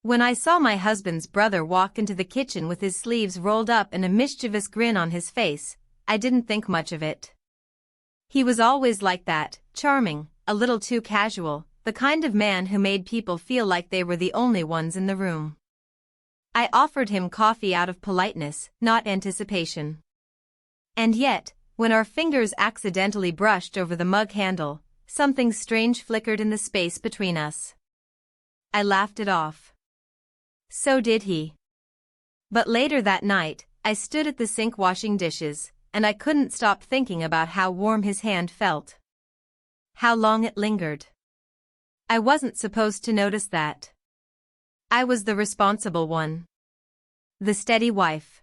When I saw my husband's brother walk into the kitchen with his sleeves rolled up and a mischievous grin on his face, I didn't think much of it. He was always like that, charming, a little too casual, the kind of man who made people feel like they were the only ones in the room. I offered him coffee out of politeness, not anticipation. And yet, when our fingers accidentally brushed over the mug handle, something strange flickered in the space between us. I laughed it off. So did he. But later that night, I stood at the sink washing dishes, and I couldn't stop thinking about how warm his hand felt. How long it lingered. I wasn't supposed to notice that. I was the responsible one. The steady wife.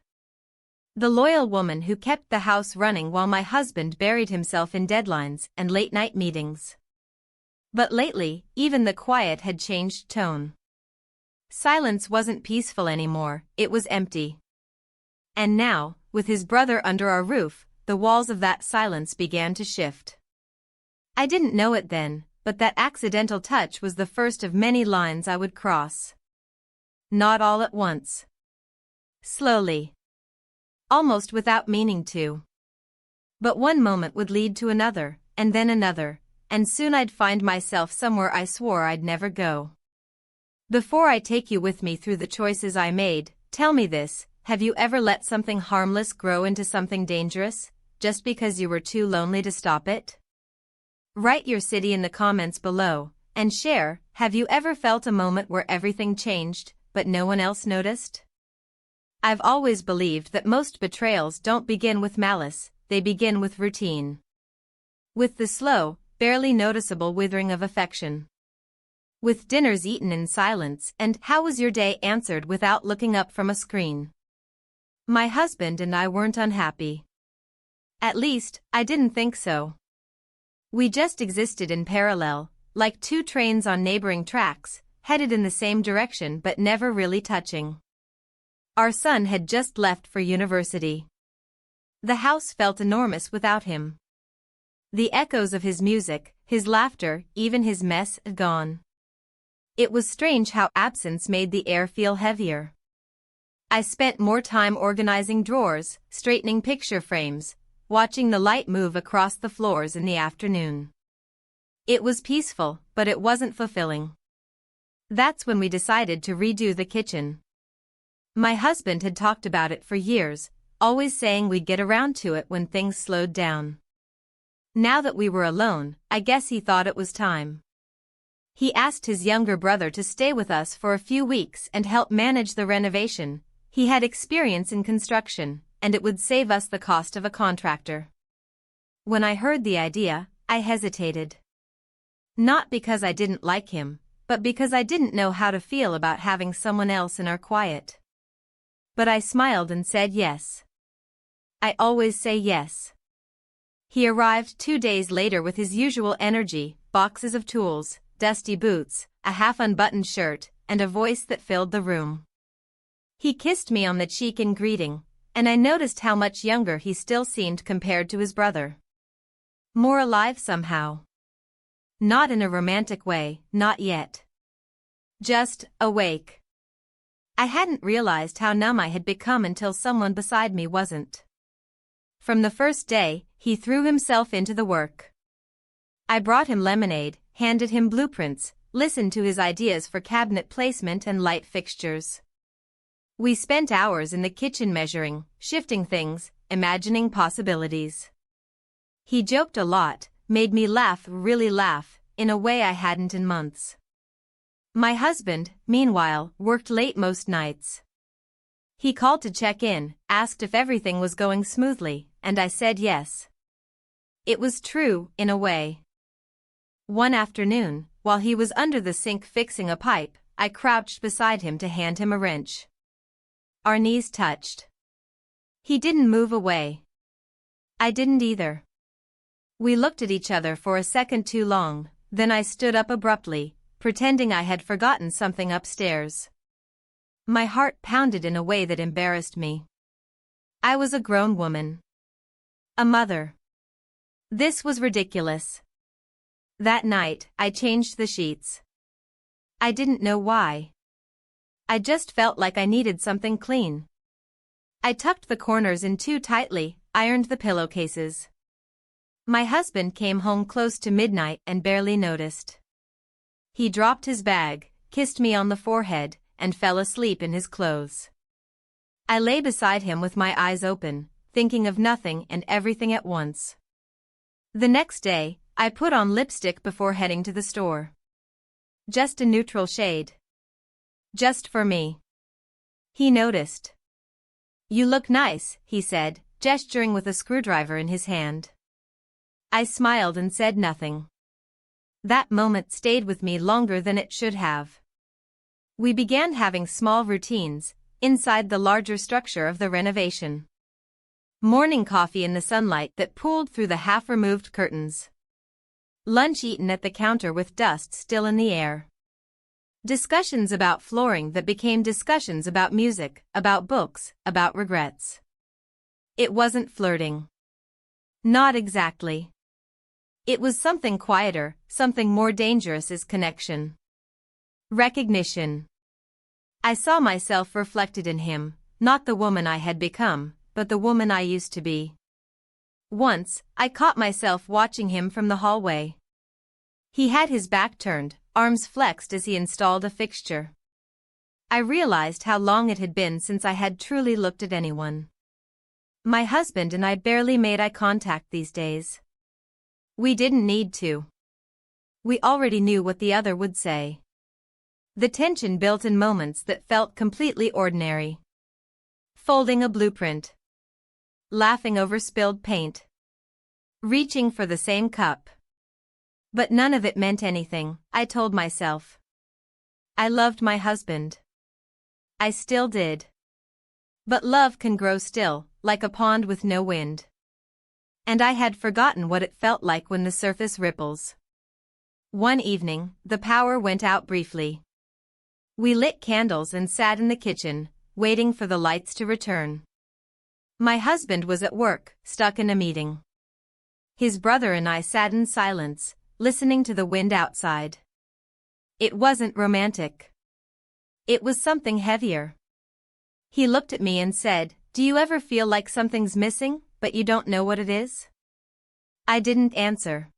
The loyal woman who kept the house running while my husband buried himself in deadlines and late-night meetings. But lately, even the quiet had changed tone. Silence wasn't peaceful anymore, it was empty. And now, with his brother under our roof, the walls of that silence began to shift. I didn't know it then, but that accidental touch was the first of many lines I would cross. Not all at once. Slowly. Almost without meaning to. But one moment would lead to another, and then another, and soon I'd find myself somewhere I swore I'd never go. Before I take you with me through the choices I made, tell me this, have you ever let something harmless grow into something dangerous, just because you were too lonely to stop it? Write your city in the comments below, and share, have you ever felt a moment where everything changed, but no one else noticed? I've always believed that most betrayals don't begin with malice, they begin with routine. With the slow, barely noticeable withering of affection. With dinners eaten in silence and "How was your day?" answered without looking up from a screen. My husband and I weren't unhappy. At least, I didn't think so. We just existed in parallel, like two trains on neighboring tracks, headed in the same direction but never really touching. Our son had just left for university. The house felt enormous without him. The echoes of his music, his laughter, even his mess had gone. It was strange how absence made the air feel heavier. I spent more time organizing drawers, straightening picture frames, watching the light move across the floors in the afternoon. It was peaceful, but it wasn't fulfilling. That's when we decided to redo the kitchen. My husband had talked about it for years, always saying we'd get around to it when things slowed down. Now that we were alone, I guess he thought it was time. He asked his younger brother to stay with us for a few weeks and help manage the renovation. He had experience in construction, and it would save us the cost of a contractor. When I heard the idea, I hesitated. Not because I didn't like him, but because I didn't know how to feel about having someone else in our quiet. But I smiled and said yes. I always say yes. He arrived 2 days later with his usual energy, boxes of tools, dusty boots, a half-unbuttoned shirt, and a voice that filled the room. He kissed me on the cheek in greeting, and I noticed how much younger he still seemed compared to his brother. More alive somehow. Not in a romantic way, not yet. Just awake. I hadn't realized how numb I had become until someone beside me wasn't. From the first day, he threw himself into the work. I brought him lemonade, handed him blueprints, listened to his ideas for cabinet placement and light fixtures. We spent hours in the kitchen measuring, shifting things, imagining possibilities. He joked a lot, made me laugh, really laugh, in a way I hadn't in months. My husband, meanwhile, worked late most nights. He called to check in, asked if everything was going smoothly, and I said yes. It was true, in a way. One afternoon, while he was under the sink fixing a pipe, I crouched beside him to hand him a wrench. Our knees touched. He didn't move away. I didn't either. We looked at each other for a second too long, then I stood up abruptly, pretending I had forgotten something upstairs. My heart pounded in a way that embarrassed me. I was a grown woman. A mother. This was ridiculous. That night, I changed the sheets. I didn't know why. I just felt like I needed something clean. I tucked the corners in too tightly, ironed the pillowcases. My husband came home close to midnight and barely noticed. He dropped his bag, kissed me on the forehead, and fell asleep in his clothes. I lay beside him with my eyes open, thinking of nothing and everything at once. The next day, I put on lipstick before heading to the store. Just a neutral shade. Just for me. He noticed. "You look nice," he said, gesturing with a screwdriver in his hand. I smiled and said nothing. That moment stayed with me longer than it should have. We began having small routines inside the larger structure of the renovation. Morning coffee in the sunlight that pooled through the half-removed curtains. Lunch eaten at the counter with dust still in the air. Discussions about flooring that became discussions about music, about books, about regrets. It wasn't flirting. Not exactly. It was something quieter, something more dangerous as connection. Recognition. I saw myself reflected in him, not the woman I had become, but the woman I used to be. Once, I caught myself watching him from the hallway. He had his back turned, arms flexed as he installed a fixture. I realized how long it had been since I had truly looked at anyone. My husband and I barely made eye contact these days. We didn't need to. We already knew what the other would say. The tension built in moments that felt completely ordinary. Folding a blueprint. Laughing over spilled paint. Reaching for the same cup. But none of it meant anything, I told myself. I loved my husband. I still did. But love can grow still, like a pond with no wind. And I had forgotten what it felt like when the surface ripples. One evening, the power went out briefly. We lit candles and sat in the kitchen, waiting for the lights to return. My husband was at work, stuck in a meeting. His brother and I sat in silence, listening to the wind outside. It wasn't romantic. It was something heavier. He looked at me and said, "Do you ever feel like something's missing, but you don't know what it is?" I didn't answer.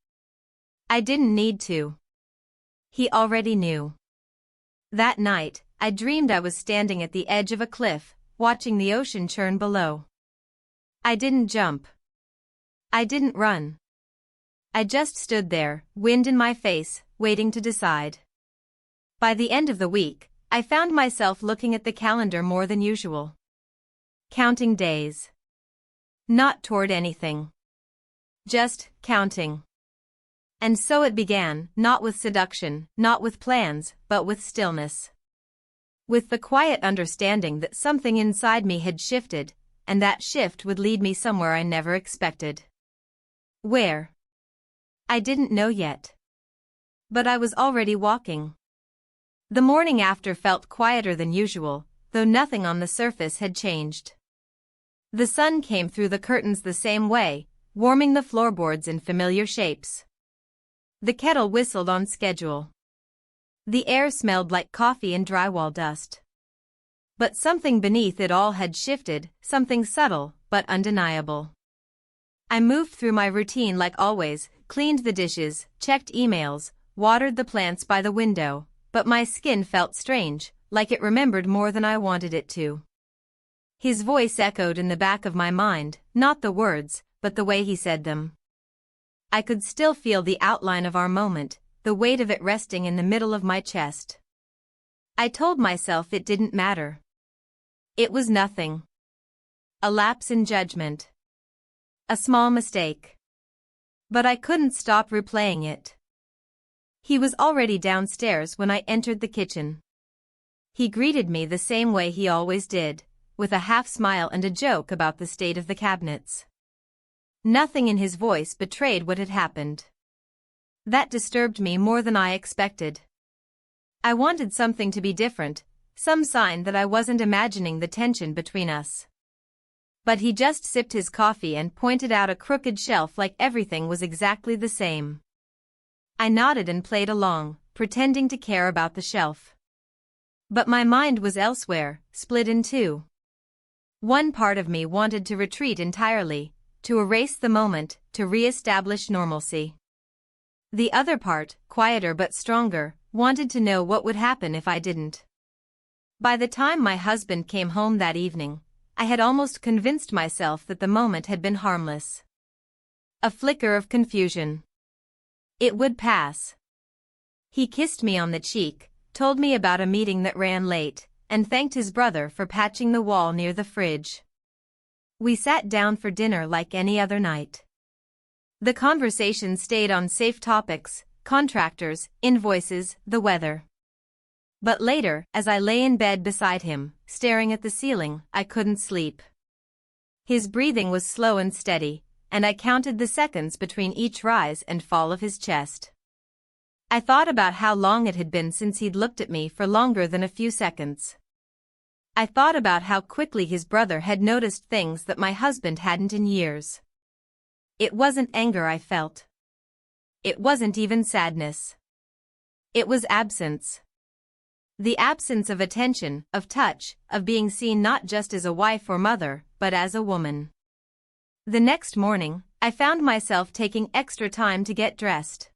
I didn't need to. He already knew. That night, I dreamed I was standing at the edge of a cliff, watching the ocean churn below. I didn't jump. I didn't run. I just stood there, wind in my face, waiting to decide. By the end of the week, I found myself looking at the calendar more than usual. Counting days. Not toward anything. Just counting. And so it began, not with seduction, not with plans, but with stillness. With the quiet understanding that something inside me had shifted, and that shift would lead me somewhere I never expected. Where? I didn't know yet. But I was already walking. The morning after felt quieter than usual, though nothing on the surface had changed. The sun came through the curtains the same way, warming the floorboards in familiar shapes. The kettle whistled on schedule. The air smelled like coffee and drywall dust. But something beneath it all had shifted, something subtle, but undeniable. I moved through my routine like always, cleaned the dishes, checked emails, watered the plants by the window, but my skin felt strange, like it remembered more than I wanted it to. His voice echoed in the back of my mind, not the words, but the way he said them. I could still feel the outline of our moment, the weight of it resting in the middle of my chest. I told myself it didn't matter. It was nothing. A lapse in judgment. A small mistake. But I couldn't stop replaying it. He was already downstairs when I entered the kitchen. He greeted me the same way he always did, with a half smile and a joke about the state of the cabinets. Nothing in his voice betrayed what had happened. That disturbed me more than I expected. I wanted something to be different, some sign that I wasn't imagining the tension between us. But he just sipped his coffee and pointed out a crooked shelf like everything was exactly the same. I nodded and played along, pretending to care about the shelf. But my mind was elsewhere, split in two. One part of me wanted to retreat entirely, to erase the moment, to re-establish normalcy. The other part, quieter but stronger, wanted to know what would happen if I didn't. By the time my husband came home that evening, I had almost convinced myself that the moment had been harmless. A flicker of confusion. It would pass. He kissed me on the cheek, told me about a meeting that ran late, and thanked his brother for patching the wall near the fridge. We sat down for dinner like any other night. The conversation stayed on safe topics, contractors, invoices, the weather. But later, as I lay in bed beside him, staring at the ceiling, I couldn't sleep. His breathing was slow and steady, and I counted the seconds between each rise and fall of his chest. I thought about how long it had been since he'd looked at me for longer than a few seconds. I thought about how quickly his brother had noticed things that my husband hadn't in years. It wasn't anger I felt. It wasn't even sadness. It was absence. The absence of attention, of touch, of being seen not just as a wife or mother, but as a woman. The next morning, I found myself taking extra time to get dressed.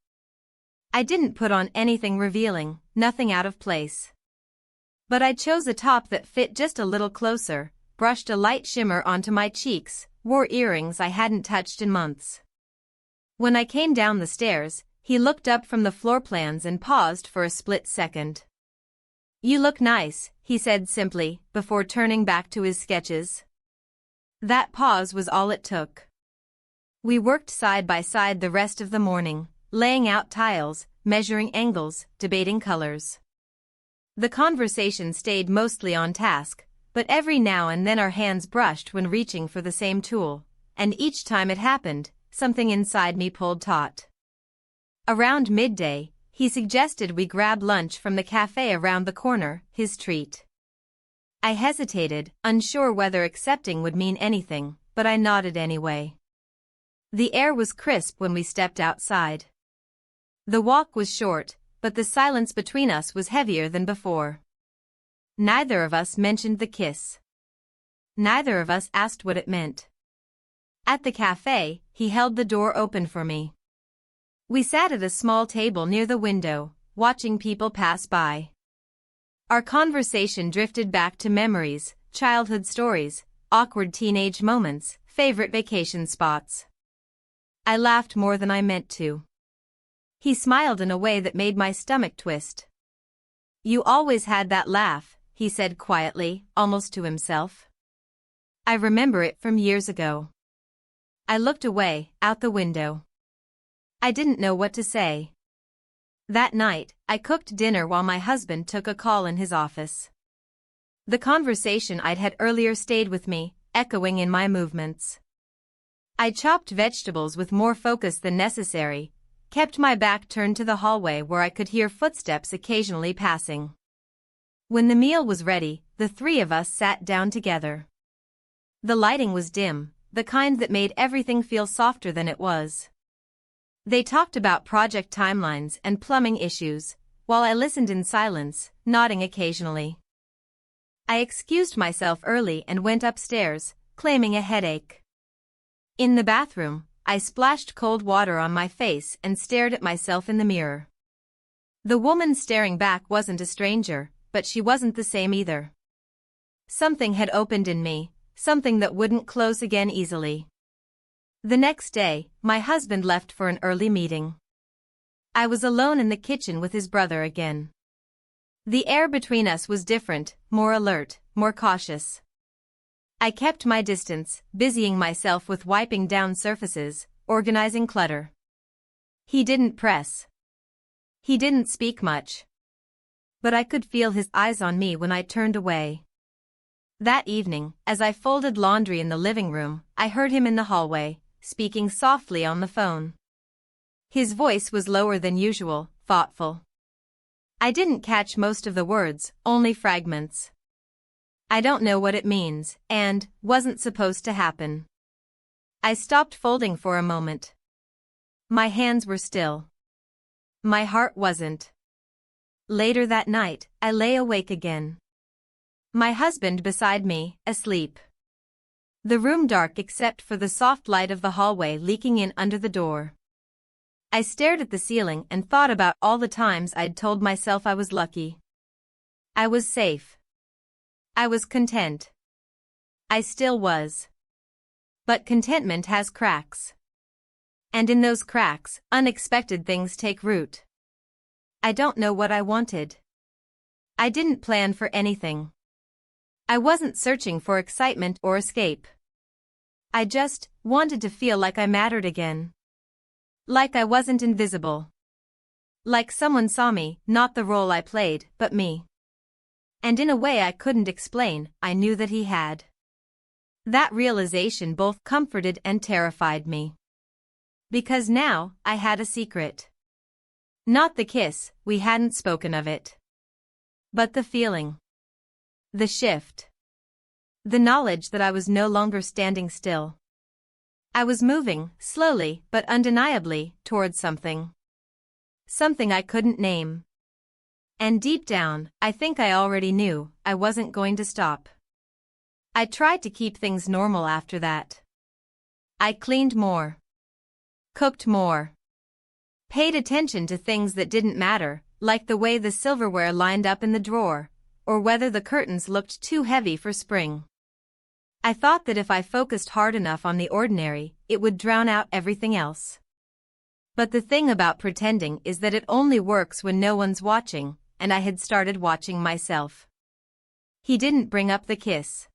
I didn't put on anything revealing, nothing out of place. But I chose a top that fit just a little closer, brushed a light shimmer onto my cheeks, wore earrings I hadn't touched in months. When I came down the stairs, he looked up from the floor plans and paused for a split second. "You look nice," he said simply, before turning back to his sketches. That pause was all it took. We worked side by side the rest of the morning, laying out tiles, measuring angles, debating colors. The conversation stayed mostly on task, but every now and then our hands brushed when reaching for the same tool, and each time it happened, something inside me pulled taut. Around midday, he suggested we grab lunch from the cafe around the corner, his treat. I hesitated, unsure whether accepting would mean anything, but I nodded anyway. The air was crisp when we stepped outside. The walk was short, but the silence between us was heavier than before. Neither of us mentioned the kiss. Neither of us asked what it meant. At the cafe, he held the door open for me. We sat at a small table near the window, watching people pass by. Our conversation drifted back to memories, childhood stories, awkward teenage moments, favorite vacation spots. I laughed more than I meant to. He smiled in a way that made my stomach twist. "You always had that laugh," he said quietly, almost to himself. I remember it from years ago. I looked away, out the window. I didn't know what to say. That night, I cooked dinner while my husband took a call in his office. The conversation I'd had earlier stayed with me, echoing in my movements. I chopped vegetables with more focus than necessary, kept my back turned to the hallway where I could hear footsteps occasionally passing. When the meal was ready, the three of us sat down together. The lighting was dim, the kind that made everything feel softer than it was. They talked about project timelines and plumbing issues, while I listened in silence, nodding occasionally. I excused myself early and went upstairs, claiming a headache. In the bathroom, I splashed cold water on my face and stared at myself in the mirror. The woman staring back wasn't a stranger, but she wasn't the same either. Something had opened in me, something that wouldn't close again easily. The next day, my husband left for an early meeting. I was alone in the kitchen with his brother again. The air between us was different, more alert, more cautious. I kept my distance, busying myself with wiping down surfaces, organizing clutter. He didn't press. He didn't speak much. But I could feel his eyes on me when I turned away. That evening, as I folded laundry in the living room, I heard him in the hallway, speaking softly on the phone. His voice was lower than usual, thoughtful. I didn't catch most of the words, only fragments. "I don't know what it means," and "wasn't supposed to happen." I stopped folding for a moment. My hands were still. My heart wasn't. Later that night, I lay awake again. My husband beside me, asleep. The room dark except for the soft light of the hallway leaking in under the door. I stared at the ceiling and thought about all the times I'd told myself I was lucky. I was safe. I was content. I still was. But contentment has cracks. And in those cracks, unexpected things take root. I don't know what I wanted. I didn't plan for anything. I wasn't searching for excitement or escape. I just wanted to feel like I mattered again. Like I wasn't invisible. Like someone saw me, not the role I played, but me. And in a way I couldn't explain, I knew that he had. That realization both comforted and terrified me. Because now, I had a secret. Not the kiss, we hadn't spoken of it. But the feeling. The shift. The knowledge that I was no longer standing still. I was moving, slowly but undeniably, towards something. Something I couldn't name. And deep down, I think I already knew, I wasn't going to stop. I tried to keep things normal after that. I cleaned more. Cooked more. Paid attention to things that didn't matter, like the way the silverware lined up in the drawer, or whether the curtains looked too heavy for spring. I thought that if I focused hard enough on the ordinary, it would drown out everything else. But the thing about pretending is that it only works when no one's watching, and I had started watching myself. He didn't bring up the kiss.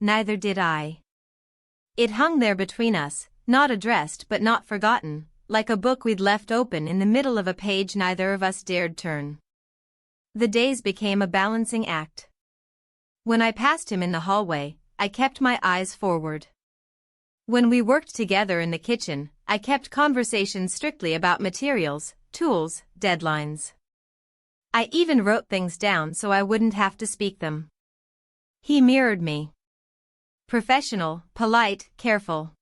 Neither did I. It hung there between us, not addressed but not forgotten, like a book we'd left open in the middle of a page neither of us dared turn. The days became a balancing act. When I passed him in the hallway, I kept my eyes forward. When we worked together in the kitchen, I kept conversation strictly about materials, tools, deadlines. I even wrote things down so I wouldn't have to speak them. He mirrored me. Professional, polite, careful.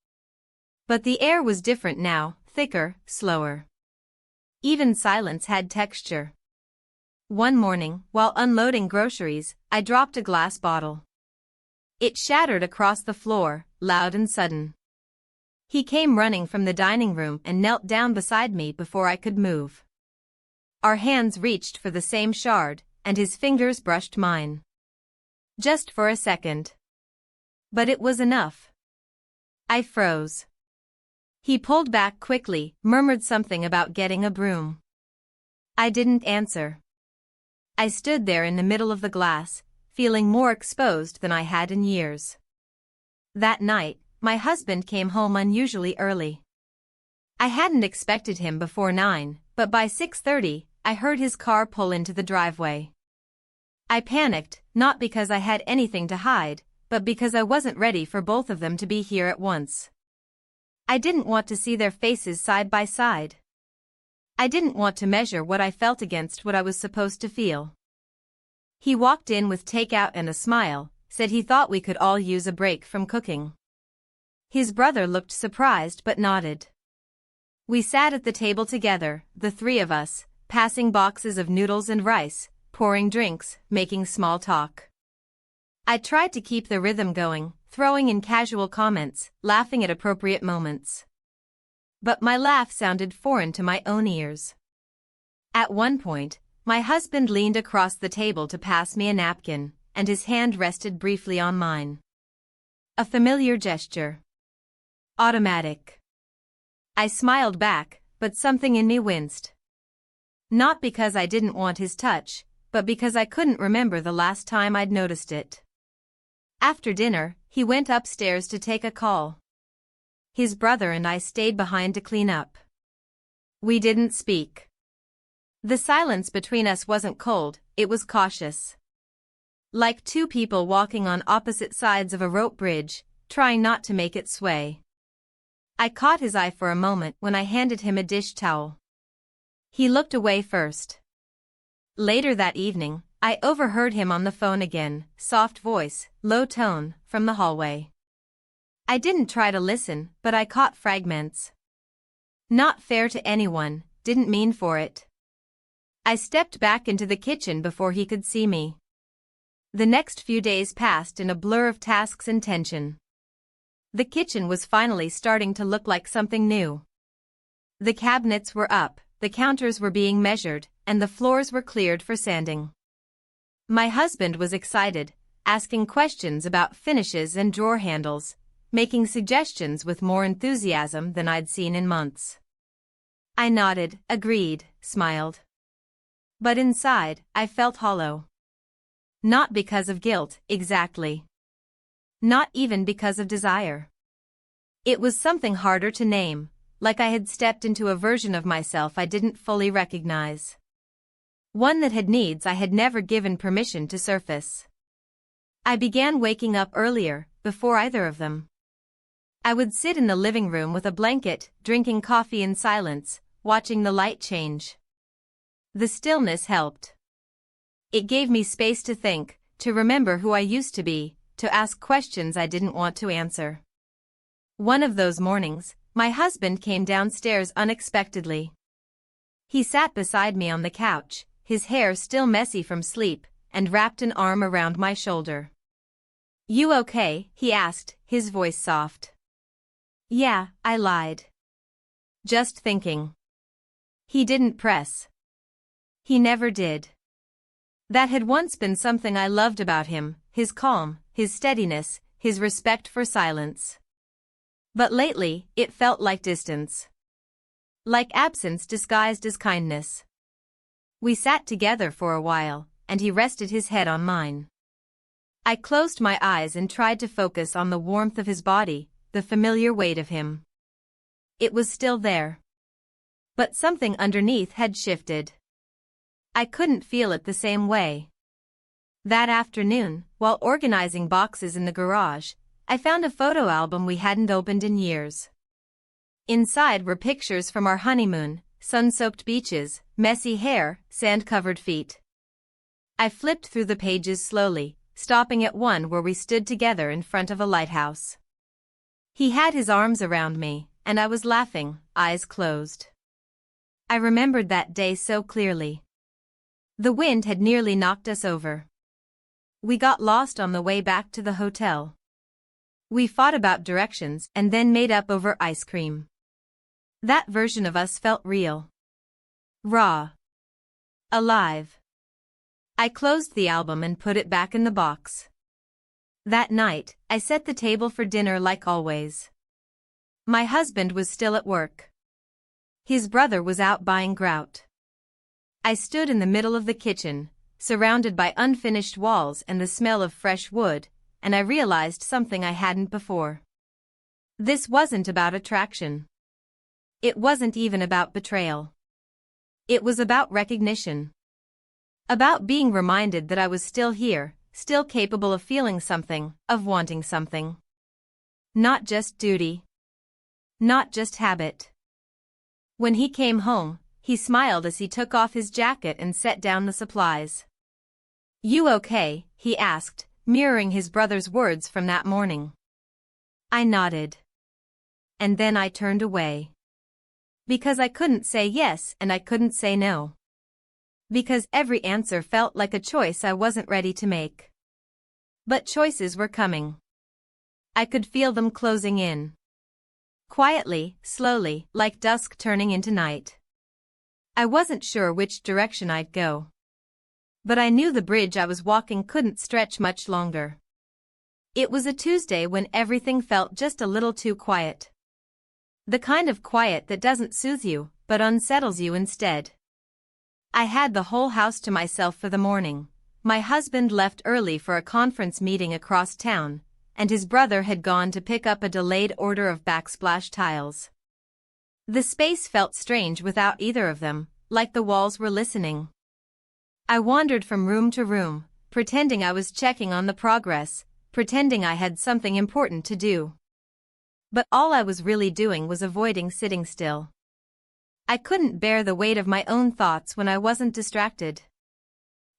But the air was different now, thicker, slower. Even silence had texture. One morning, while unloading groceries, I dropped a glass bottle. It shattered across the floor, loud and sudden. He came running from the dining room and knelt down beside me before I could move. Our hands reached for the same shard, and his fingers brushed mine. Just for a second. But it was enough. I froze. He pulled back quickly, murmured something about getting a broom. I didn't answer. I stood there in the middle of the glass, feeling more exposed than I had in years. That night, my husband came home unusually early. I hadn't expected him before 9, but by 6:30, I heard his car pull into the driveway. I panicked, not because I had anything to hide, but because I wasn't ready for both of them to be here at once. I didn't want to see their faces side by side. I didn't want to measure what I felt against what I was supposed to feel. He walked in with takeout and a smile, said he thought we could all use a break from cooking. His brother looked surprised but nodded. We sat at the table together, the three of us, passing boxes of noodles and rice, pouring drinks, making small talk. I tried to keep the rhythm going, throwing in casual comments, laughing at appropriate moments. But my laugh sounded foreign to my own ears. At one point, my husband leaned across the table to pass me a napkin, and his hand rested briefly on mine. A familiar gesture. Automatic. I smiled back, but something in me winced. Not because I didn't want his touch, but because I couldn't remember the last time I'd noticed it. After dinner, he went upstairs to take a call. His brother and I stayed behind to clean up. We didn't speak. The silence between us wasn't cold, it was cautious. Like two people walking on opposite sides of a rope bridge, trying not to make it sway. I caught his eye for a moment when I handed him a dish towel. He looked away first. Later that evening, I overheard him on the phone again, soft voice, low tone, from the hallway. I didn't try to listen, but I caught fragments. Not fair to anyone, didn't mean for it. I stepped back into the kitchen before he could see me. The next few days passed in a blur of tasks and tension. The kitchen was finally starting to look like something new. The cabinets were up, the counters were being measured, and the floors were cleared for sanding. My husband was excited, asking questions about finishes and drawer handles, making suggestions with more enthusiasm than I'd seen in months. I nodded, agreed, smiled. But inside, I felt hollow. Not because of guilt, exactly. Not even because of desire. It was something harder to name, like I had stepped into a version of myself I didn't fully recognize. One that had needs I had never given permission to surface. I began waking up earlier, before either of them. I would sit in the living room with a blanket, drinking coffee in silence, watching the light change. The stillness helped. It gave me space to think, to remember who I used to be, to ask questions I didn't want to answer. One of those mornings, my husband came downstairs unexpectedly. He sat beside me on the couch, his hair still messy from sleep, and wrapped an arm around my shoulder. "You okay?" he asked, his voice soft. "Yeah," I lied. "Just thinking." He didn't press. He never did. That had once been something I loved about him, his calm, his steadiness, his respect for silence. But lately, it felt like distance. Like absence disguised as kindness. We sat together for a while, and he rested his head on mine. I closed my eyes and tried to focus on the warmth of his body, the familiar weight of him. It was still there. But something underneath had shifted. I couldn't feel it the same way. That afternoon, while organizing boxes in the garage, I found a photo album we hadn't opened in years. Inside were pictures from our honeymoon, sun-soaked beaches, messy hair, sand-covered feet. I flipped through the pages slowly, stopping at one where we stood together in front of a lighthouse. He had his arms around me, and I was laughing, eyes closed. I remembered that day so clearly. The wind had nearly knocked us over. We got lost on the way back to the hotel. We fought about directions and then made up over ice cream. That version of us felt real. Raw. Alive. I closed the album and put it back in the box. That night, I set the table for dinner like always. My husband was still at work. His brother was out buying grout. I stood in the middle of the kitchen, surrounded by unfinished walls and the smell of fresh wood, and I realized something I hadn't before. This wasn't about attraction. It wasn't even about betrayal. It was about recognition. About being reminded that I was still here, still capable of feeling something, of wanting something. Not just duty. Not just habit. When he came home, he smiled as he took off his jacket and set down the supplies. "You okay?" he asked, mirroring his brother's words from that morning. I nodded. And then I turned away. Because I couldn't say yes and I couldn't say no. Because every answer felt like a choice I wasn't ready to make. But choices were coming. I could feel them closing in. Quietly, slowly, like dusk turning into night. I wasn't sure which direction I'd go. But I knew the bridge I was walking couldn't stretch much longer. It was a Tuesday when everything felt just a little too quiet. The kind of quiet that doesn't soothe you, but unsettles you instead. I had the whole house to myself for the morning. My husband left early for a conference meeting across town, and his brother had gone to pick up a delayed order of backsplash tiles. The space felt strange without either of them, like the walls were listening. I wandered from room to room, pretending I was checking on the progress, pretending I had something important to do. But all I was really doing was avoiding sitting still. I couldn't bear the weight of my own thoughts when I wasn't distracted.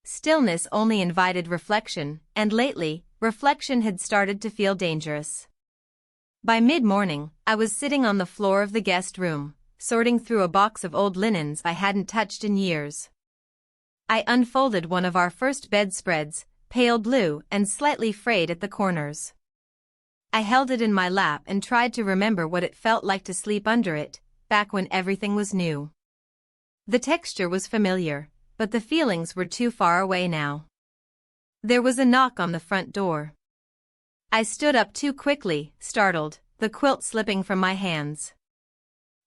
Stillness only invited reflection, and lately, reflection had started to feel dangerous. By mid-morning, I was sitting on the floor of the guest room, sorting through a box of old linens I hadn't touched in years. I unfolded one of our first bedspreads, pale blue and slightly frayed at the corners. I held it in my lap and tried to remember what it felt like to sleep under it, back when everything was new. The texture was familiar, but the feelings were too far away now. There was a knock on the front door. I stood up too quickly, startled, the quilt slipping from my hands.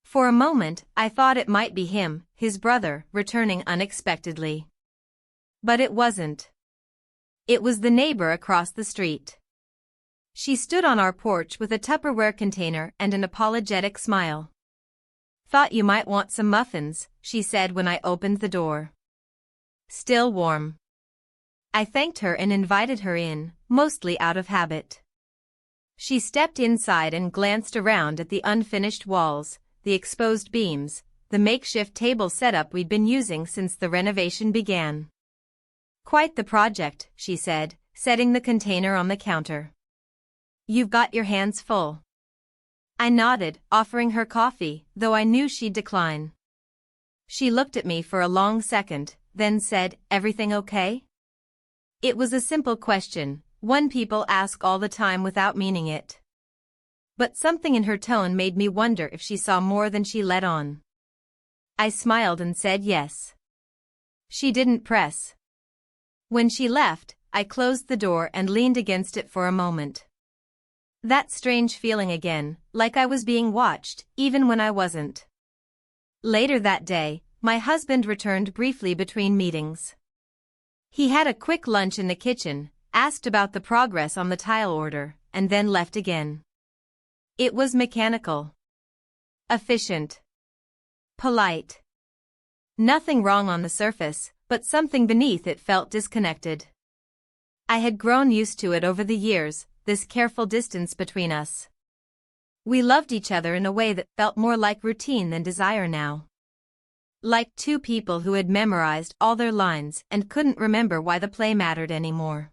For a moment, I thought it might be him, his brother, returning unexpectedly. But it wasn't. It was the neighbor across the street. She stood on our porch with a Tupperware container and an apologetic smile. "Thought you might want some muffins," she said when I opened the door. "Still warm." I thanked her and invited her in, mostly out of habit. She stepped inside and glanced around at the unfinished walls, the exposed beams, the makeshift table setup we'd been using since the renovation began. "Quite the project," she said, setting the container on the counter. "You've got your hands full." I nodded, offering her coffee, though I knew she'd decline. She looked at me for a long second, then said, "Everything okay?" It was a simple question, one people ask all the time without meaning it. But something in her tone made me wonder if she saw more than she let on. I smiled and said yes. She didn't press. When she left, I closed the door and leaned against it for a moment. That strange feeling again, like I was being watched, even when I wasn't. Later that day, my husband returned briefly between meetings. He had a quick lunch in the kitchen, asked about the progress on the tile order, and then left again. It was mechanical. Efficient. Polite. Nothing wrong on the surface, but something beneath it felt disconnected. I had grown used to it over the years, this careful distance between us. We loved each other in a way that felt more like routine than desire now. Like two people who had memorized all their lines and couldn't remember why the play mattered anymore.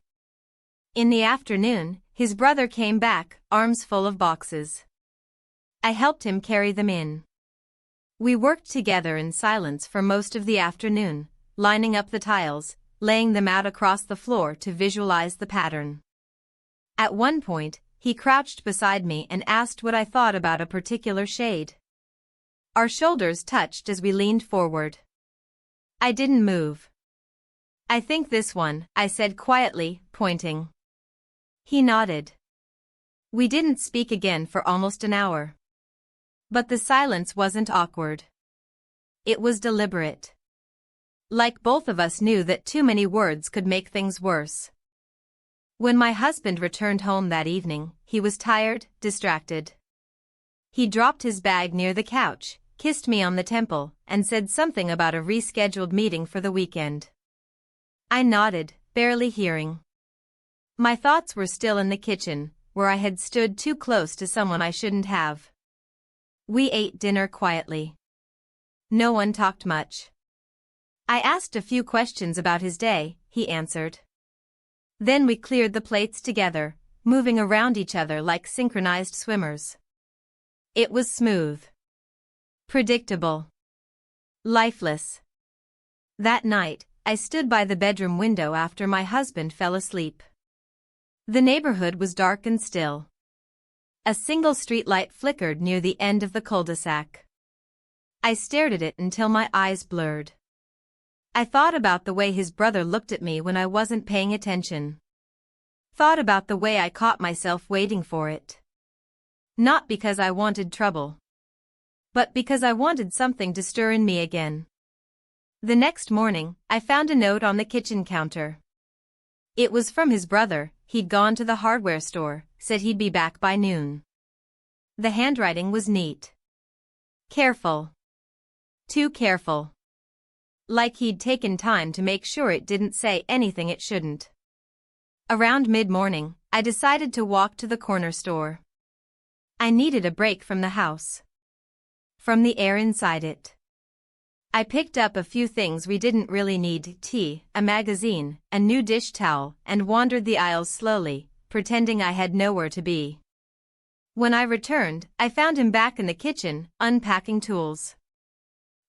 In the afternoon, his brother came back, arms full of boxes. I helped him carry them in. We worked together in silence for most of the afternoon, lining up the tiles, laying them out across the floor to visualize the pattern. At one point, he crouched beside me and asked what I thought about a particular shade. Our shoulders touched as we leaned forward. I didn't move. "I think this one," I said quietly, pointing. He nodded. We didn't speak again for almost an hour. But the silence wasn't awkward. It was deliberate. Like both of us knew that too many words could make things worse. When my husband returned home that evening, he was tired, distracted. He dropped his bag near the couch, kissed me on the temple, and said something about a rescheduled meeting for the weekend. I nodded, barely hearing. My thoughts were still in the kitchen, where I had stood too close to someone I shouldn't have. We ate dinner quietly. No one talked much. I asked a few questions about his day, he answered. Then we cleared the plates together, moving around each other like synchronized swimmers. It was smooth. Predictable. Lifeless. That night, I stood by the bedroom window after my husband fell asleep. The neighborhood was dark and still. A single streetlight flickered near the end of the cul-de-sac. I stared at it until my eyes blurred. I thought about the way his brother looked at me when I wasn't paying attention. Thought about the way I caught myself waiting for it. Not because I wanted trouble, but because I wanted something to stir in me again. The next morning, I found a note on the kitchen counter. It was from his brother. He'd gone to the hardware store, said he'd be back by noon. The handwriting was neat. Careful. Too careful. Like he'd taken time to make sure it didn't say anything it shouldn't. Around mid-morning, I decided to walk to the corner store. I needed a break from the house. From the air inside it. I picked up a few things we didn't really need: tea, a magazine, a new dish towel, and wandered the aisles slowly, pretending I had nowhere to be. When I returned, I found him back in the kitchen, unpacking tools.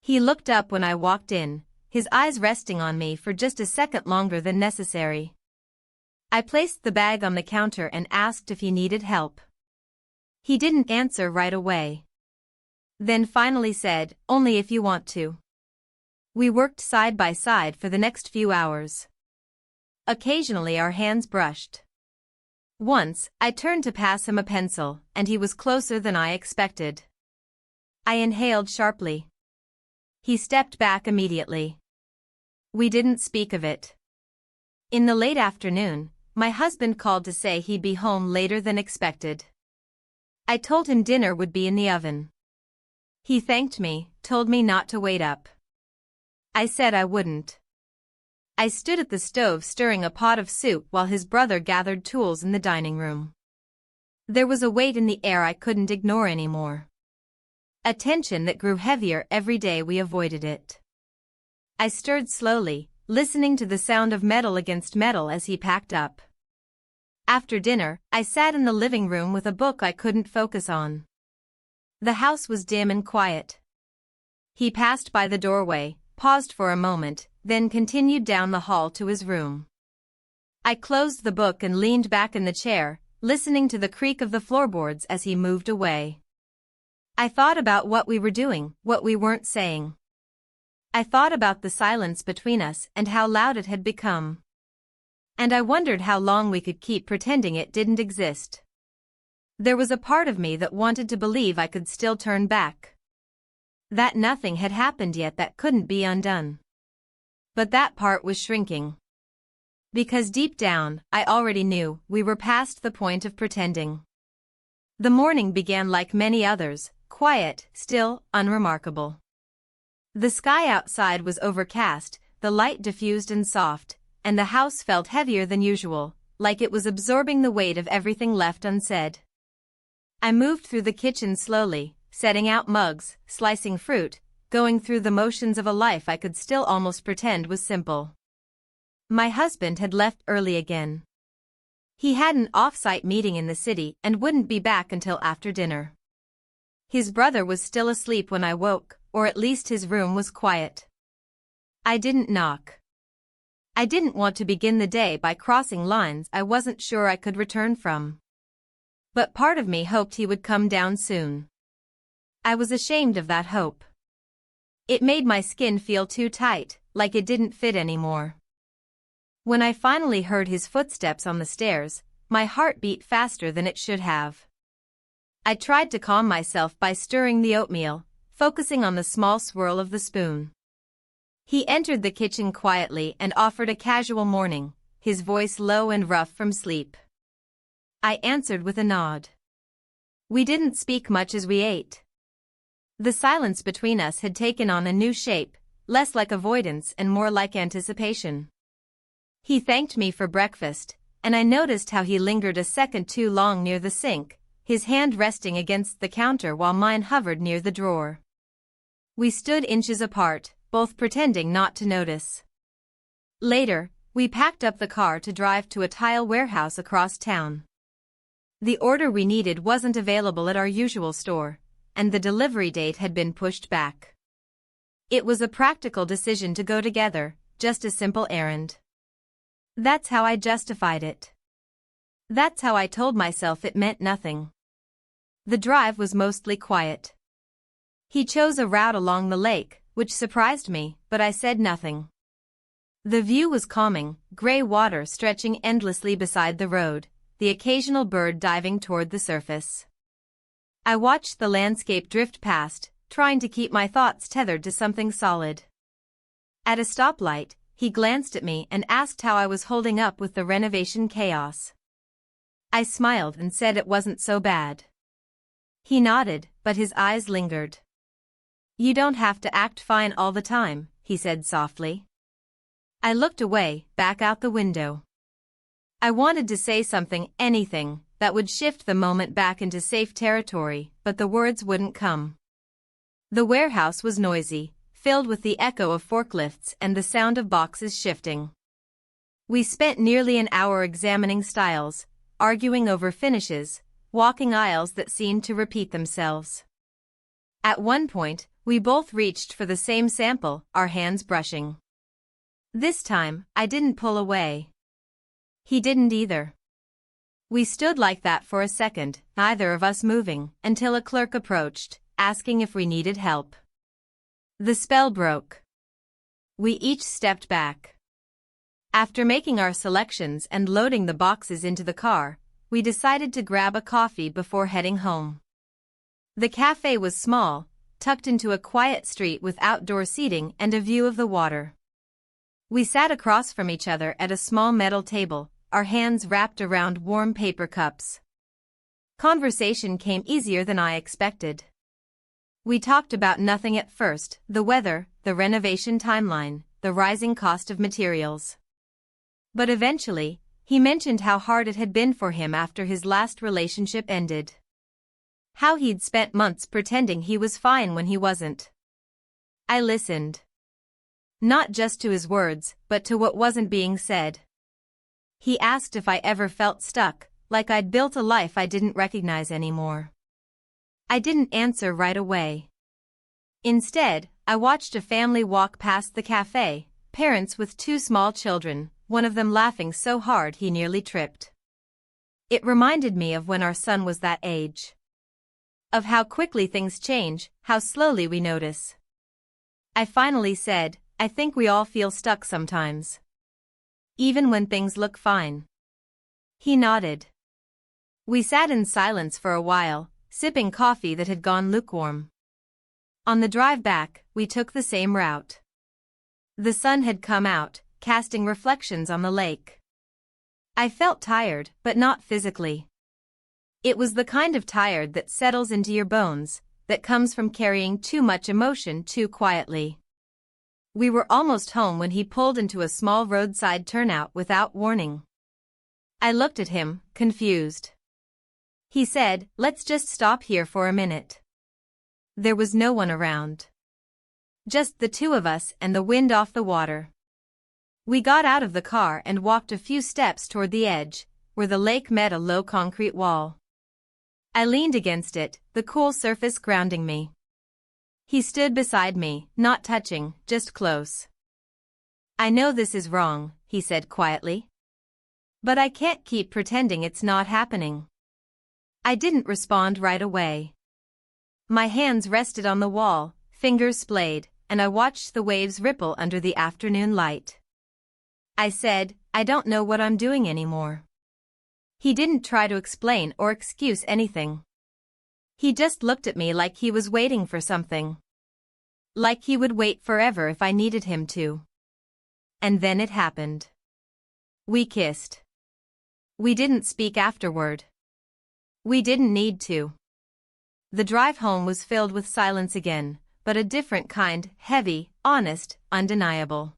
He looked up when I walked in, his eyes resting on me for just a second longer than necessary. I placed the bag on the counter and asked if he needed help. He didn't answer right away. Then finally said, "Only if you want to." We worked side by side for the next few hours. Occasionally our hands brushed. Once, I turned to pass him a pencil, and he was closer than I expected. I inhaled sharply. He stepped back immediately. We didn't speak of it. In the late afternoon, my husband called to say he'd be home later than expected. I told him dinner would be in the oven. He thanked me, told me not to wait up. I said I wouldn't. I stood at the stove stirring a pot of soup while his brother gathered tools in the dining room. There was a weight in the air I couldn't ignore anymore. A tension that grew heavier every day we avoided it. I stirred slowly, listening to the sound of metal against metal as he packed up. After dinner, I sat in the living room with a book I couldn't focus on. The house was dim and quiet. He passed by the doorway, paused for a moment, then continued down the hall to his room. I closed the book and leaned back in the chair, listening to the creak of the floorboards as he moved away. I thought about what we were doing, what we weren't saying. I thought about the silence between us and how loud it had become. And I wondered how long we could keep pretending it didn't exist. There was a part of me that wanted to believe I could still turn back. That nothing had happened yet that couldn't be undone. But that part was shrinking. Because deep down, I already knew we were past the point of pretending. The morning began like many others, quiet, still, unremarkable. The sky outside was overcast, the light diffused and soft, and the house felt heavier than usual, like it was absorbing the weight of everything left unsaid. I moved through the kitchen slowly, setting out mugs, slicing fruit, going through the motions of a life I could still almost pretend was simple. My husband had left early again. He had an off-site meeting in the city and wouldn't be back until after dinner. His brother was still asleep when I woke, or at least his room was quiet. I didn't knock. I didn't want to begin the day by crossing lines I wasn't sure I could return from. But part of me hoped he would come down soon. I was ashamed of that hope. It made my skin feel too tight, like it didn't fit anymore. When I finally heard his footsteps on the stairs, my heart beat faster than it should have. I tried to calm myself by stirring the oatmeal, focusing on the small swirl of the spoon. He entered the kitchen quietly and offered a casual morning, his voice low and rough from sleep. I answered with a nod. We didn't speak much as we ate. The silence between us had taken on a new shape, less like avoidance and more like anticipation. He thanked me for breakfast, and I noticed how he lingered a second too long near the sink, his hand resting against the counter while mine hovered near the drawer. We stood inches apart, both pretending not to notice. Later, we packed up the car to drive to a tile warehouse across town. The order we needed wasn't available at our usual store, and the delivery date had been pushed back. It was a practical decision to go together, just a simple errand. That's how I justified it. That's how I told myself it meant nothing. The drive was mostly quiet. He chose a route along the lake, which surprised me, but I said nothing. The view was calming, gray water stretching endlessly beside the road, the occasional bird diving toward the surface. I watched the landscape drift past, trying to keep my thoughts tethered to something solid. At a stoplight, he glanced at me and asked how I was holding up with the renovation chaos. I smiled and said it wasn't so bad. He nodded, but his eyes lingered. You don't have to act fine all the time, he said softly. I looked away, back out the window. I wanted to say something, anything, that would shift the moment back into safe territory, but the words wouldn't come. The warehouse was noisy, filled with the echo of forklifts and the sound of boxes shifting. We spent nearly an hour examining styles, arguing over finishes, walking aisles that seemed to repeat themselves. At one point, we both reached for the same sample, our hands brushing. This time, I didn't pull away. He didn't either. We stood like that for a second, neither of us moving, until a clerk approached, asking if we needed help. The spell broke. We each stepped back. After making our selections and loading the boxes into the car, we decided to grab a coffee before heading home. The cafe was small, tucked into a quiet street with outdoor seating and a view of the water. We sat across from each other at a small metal table, our hands wrapped around warm paper cups. Conversation came easier than I expected. We talked about nothing at first: the weather, the renovation timeline, the rising cost of materials. But eventually, he mentioned how hard it had been for him after his last relationship ended. How he'd spent months pretending he was fine when he wasn't. I listened. Not just to his words, but to what wasn't being said. He asked if I ever felt stuck, like I'd built a life I didn't recognize anymore. I didn't answer right away. Instead, I watched a family walk past the cafe, parents with two small children, one of them laughing so hard he nearly tripped. It reminded me of when our son was that age. Of how quickly things change, how slowly we notice. I finally said, I think we all feel stuck sometimes. Even when things look fine. He nodded. We sat in silence for a while, sipping coffee that had gone lukewarm. On the drive back, we took the same route. The sun had come out, casting reflections on the lake. I felt tired, but not physically. It was the kind of tired that settles into your bones, that comes from carrying too much emotion too quietly. We were almost home when he pulled into a small roadside turnout without warning. I looked at him, confused. He said, "Let's just stop here for a minute." There was no one around. Just the two of us and the wind off the water. We got out of the car and walked a few steps toward the edge, where the lake met a low concrete wall. I leaned against it, the cool surface grounding me. He stood beside me, not touching, just close. "I know this is wrong," he said quietly. "But I can't keep pretending it's not happening." I didn't respond right away. My hands rested on the wall, fingers splayed, and I watched the waves ripple under the afternoon light. I said, "I don't know what I'm doing anymore." He didn't try to explain or excuse anything. He just looked at me like he was waiting for something. Like he would wait forever if I needed him to. And then it happened. We kissed. We didn't speak afterward. We didn't need to. The drive home was filled with silence again, but a different kind, heavy, honest, undeniable.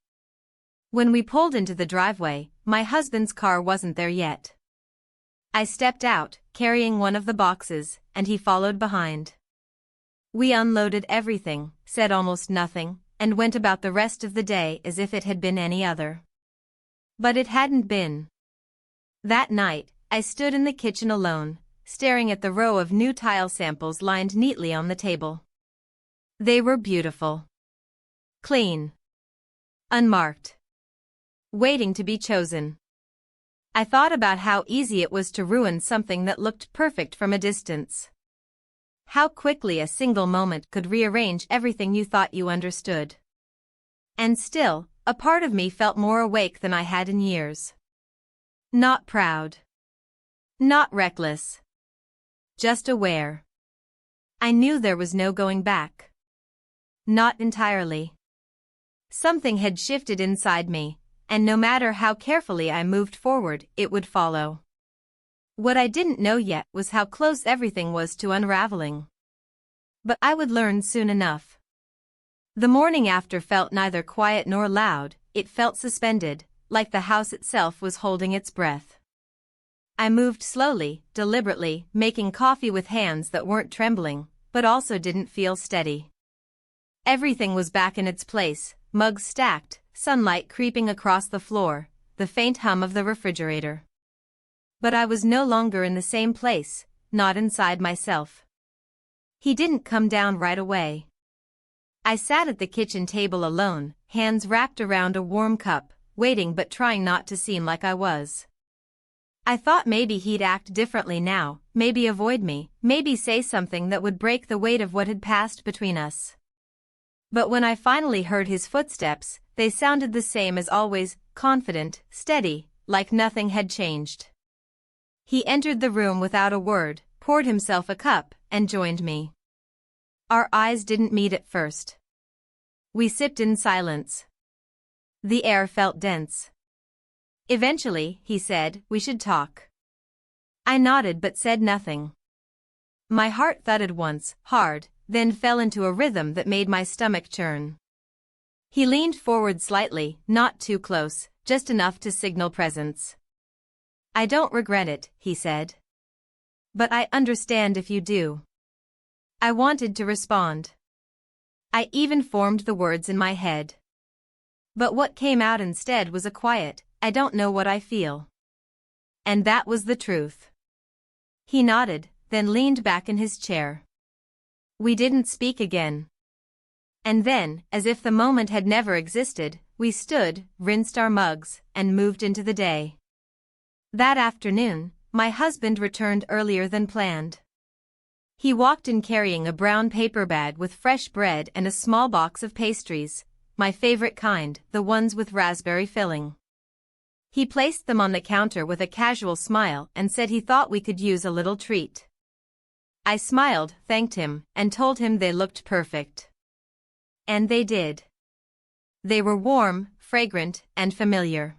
When we pulled into the driveway, my husband's car wasn't there yet. I stepped out, carrying one of the boxes, and he followed behind. We unloaded everything, said almost nothing, and went about the rest of the day as if it had been any other. But it hadn't been. That night, I stood in the kitchen alone, staring at the row of new tile samples lined neatly on the table. They were beautiful. Clean. Unmarked. Waiting to be chosen. I thought about how easy it was to ruin something that looked perfect from a distance. How quickly a single moment could rearrange everything you thought you understood. And still, a part of me felt more awake than I had in years. Not proud. Not reckless. Just aware. I knew there was no going back. Not entirely. Something had shifted inside me, and no matter how carefully I moved forward, it would follow. What I didn't know yet was how close everything was to unraveling. But I would learn soon enough. The morning after felt neither quiet nor loud, it felt suspended, like the house itself was holding its breath. I moved slowly, deliberately, making coffee with hands that weren't trembling, but also didn't feel steady. Everything was back in its place, mugs stacked, sunlight creeping across the floor, the faint hum of the refrigerator. But I was no longer in the same place, not inside myself. He didn't come down right away. I sat at the kitchen table alone, hands wrapped around a warm cup, waiting but trying not to seem like I was. I thought maybe he'd act differently now, maybe avoid me, maybe say something that would break the weight of what had passed between us. But when I finally heard his footsteps, they sounded the same as always, confident, steady, like nothing had changed. He entered the room without a word, poured himself a cup, and joined me. Our eyes didn't meet at first. We sipped in silence. The air felt dense. Eventually, he said, "We should talk." I nodded but said nothing. My heart thudded once, hard, then fell into a rhythm that made my stomach churn. He leaned forward slightly, not too close, just enough to signal presence. "I don't regret it," he said. "But I understand if you do." I wanted to respond. I even formed the words in my head. But what came out instead was a quiet, "I don't know what I feel." And that was the truth. He nodded, then leaned back in his chair. We didn't speak again. And then, as if the moment had never existed, we stood, rinsed our mugs, and moved into the day. That afternoon, my husband returned earlier than planned. He walked in carrying a brown paper bag with fresh bread and a small box of pastries, my favorite kind, the ones with raspberry filling. He placed them on the counter with a casual smile and said he thought we could use a little treat. I smiled, thanked him, and told him they looked perfect. And they did. They were warm, fragrant, and familiar.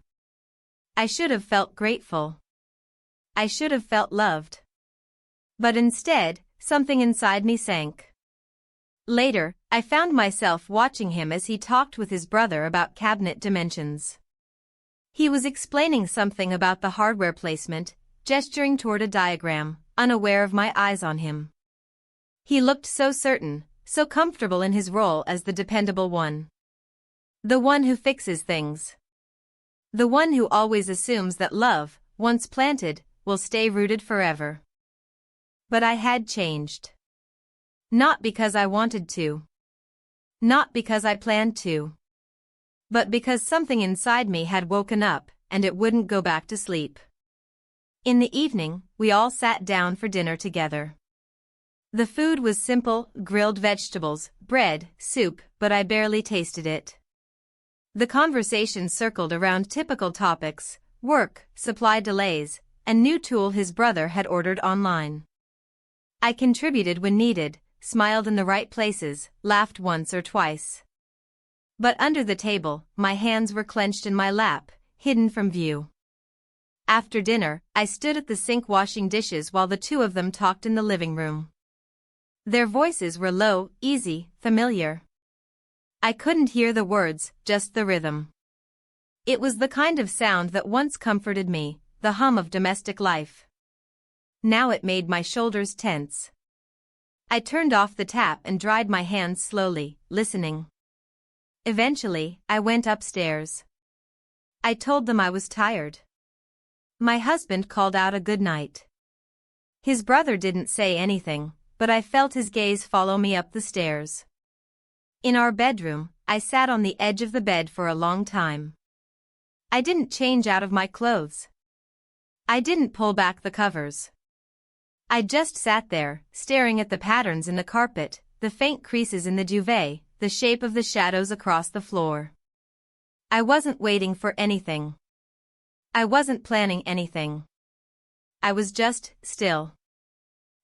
I should have felt grateful. I should have felt loved. But instead, something inside me sank. Later, I found myself watching him as he talked with his brother about cabinet dimensions. He was explaining something about the hardware placement, gesturing toward a diagram, unaware of my eyes on him. He looked so certain, so comfortable in his role as the dependable one. The one who fixes things. The one who always assumes that love, once planted, will stay rooted forever. But I had changed. Not because I wanted to. Not because I planned to. But because something inside me had woken up, and it wouldn't go back to sleep. In the evening, we all sat down for dinner together. The food was simple, grilled vegetables, bread, soup, but I barely tasted it. The conversation circled around typical topics, work, supply delays, a new tool his brother had ordered online. I contributed when needed, smiled in the right places, laughed once or twice. But under the table, my hands were clenched in my lap, hidden from view. After dinner, I stood at the sink washing dishes while the two of them talked in the living room. Their voices were low, easy, familiar. I couldn't hear the words, just the rhythm. It was the kind of sound that once comforted me, the hum of domestic life. Now it made my shoulders tense. I turned off the tap and dried my hands slowly, listening. Eventually, I went upstairs. I told them I was tired. My husband called out a good night. His brother didn't say anything, but I felt his gaze follow me up the stairs. In our bedroom, I sat on the edge of the bed for a long time. I didn't change out of my clothes. I didn't pull back the covers. I just sat there, staring at the patterns in the carpet, the faint creases in the duvet, the shape of the shadows across the floor. I wasn't waiting for anything. I wasn't planning anything. I was just still.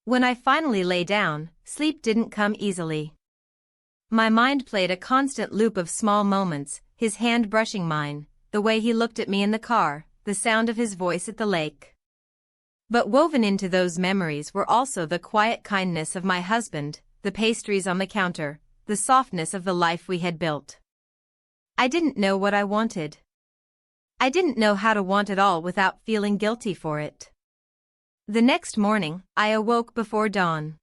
When I finally lay down, sleep didn't come easily. My mind played a constant loop of small moments, his hand brushing mine, the way he looked at me in the car, the sound of his voice at the lake. But woven into those memories were also the quiet kindness of my husband, the pastries on the counter, the softness of the life we had built. I didn't know what I wanted. I didn't know how to want it all without feeling guilty for it. The next morning, I awoke before dawn.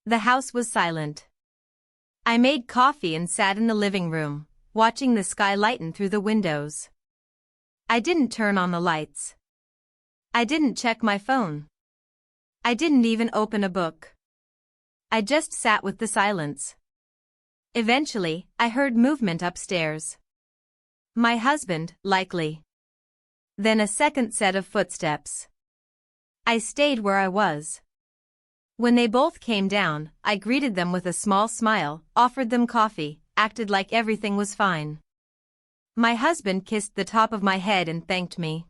The house was silent. I made coffee and sat in the living room, watching the sky lighten through the windows. I didn't turn on the lights. I didn't check my phone. I didn't even open a book. I just sat with the silence. Eventually, I heard movement upstairs. My husband, likely. Then a second set of footsteps. I stayed where I was. When they both came down, I greeted them with a small smile, offered them coffee, acted like everything was fine. My husband kissed the top of my head and thanked me.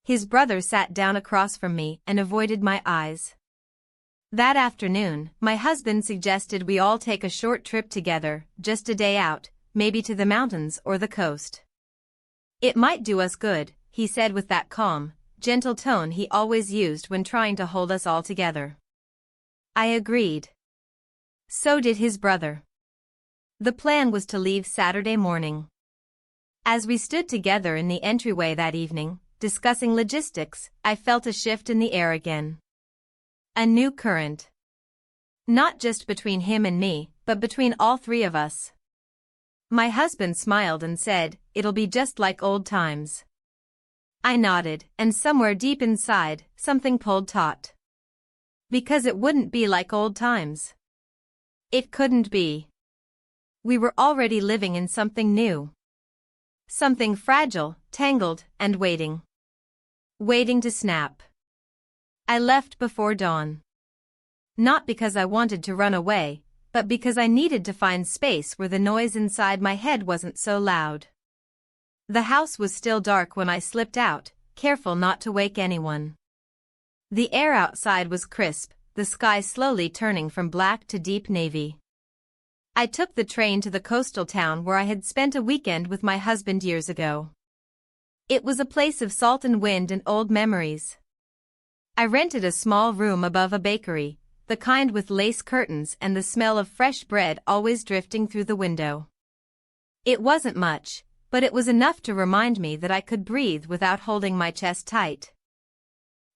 His brother sat down across from me and avoided my eyes. That afternoon, my husband suggested we all take a short trip together, just a day out, maybe to the mountains or the coast. It might do us good, he said with that calm, gentle tone he always used when trying to hold us all together. I agreed. So did his brother. The plan was to leave Saturday morning. As we stood together in the entryway that evening, discussing logistics, I felt a shift in the air again. A new current. Not just between him and me, but between all three of us. My husband smiled and said, "It'll be just like old times." I nodded, and somewhere deep inside, something pulled taut. Because it wouldn't be like old times. It couldn't be. We were already living in something new. Something fragile, tangled, and waiting. Waiting to snap. I left before dawn. Not because I wanted to run away, but because I needed to find space where the noise inside my head wasn't so loud. The house was still dark when I slipped out, careful not to wake anyone. The air outside was crisp, the sky slowly turning from black to deep navy. I took the train to the coastal town where I had spent a weekend with my husband years ago. It was a place of salt and wind and old memories. I rented a small room above a bakery, the kind with lace curtains and the smell of fresh bread always drifting through the window. It wasn't much, but it was enough to remind me that I could breathe without holding my chest tight.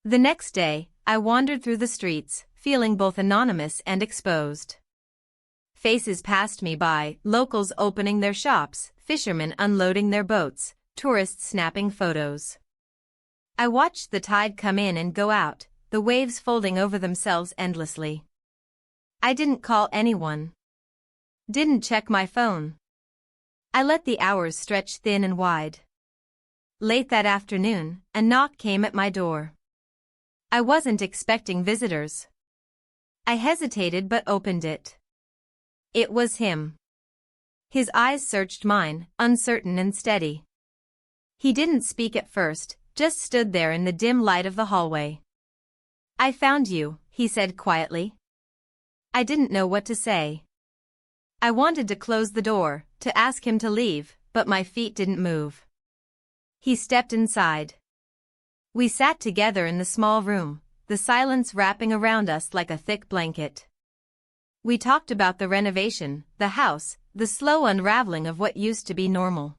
The next day, I wandered through the streets, feeling both anonymous and exposed. Faces passed me by, locals opening their shops, fishermen unloading their boats, tourists snapping photos. I watched the tide come in and go out, the waves folding over themselves endlessly. I didn't call anyone. Didn't check my phone. I let the hours stretch thin and wide. Late that afternoon, a knock came at my door. I wasn't expecting visitors. I hesitated but opened it. It was him. His eyes searched mine, uncertain and steady. He didn't speak at first, just stood there in the dim light of the hallway. "I found you," he said quietly. I didn't know what to say. I wanted to close the door, to ask him to leave, but my feet didn't move. He stepped inside. We sat together in the small room, the silence wrapping around us like a thick blanket. We talked about the renovation, the house, the slow unraveling of what used to be normal.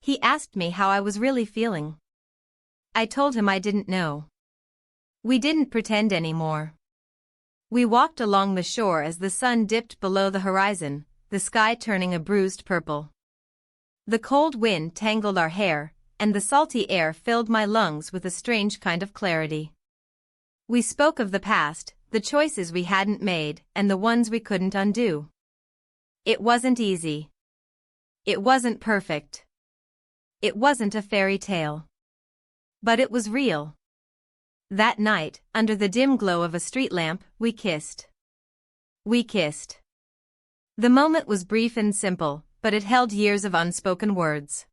He asked me how I was really feeling. I told him I didn't know. We didn't pretend anymore. We walked along the shore as the sun dipped below the horizon, the sky turning a bruised purple. The cold wind tangled our hair, and the salty air filled my lungs with a strange kind of clarity. We spoke of the past, the choices we hadn't made, and the ones we couldn't undo. It wasn't easy. It wasn't perfect. It wasn't a fairy tale. But it was real. That night, under the dim glow of a street lamp, we kissed. We kissed. The moment was brief and simple, but it held years of unspoken words.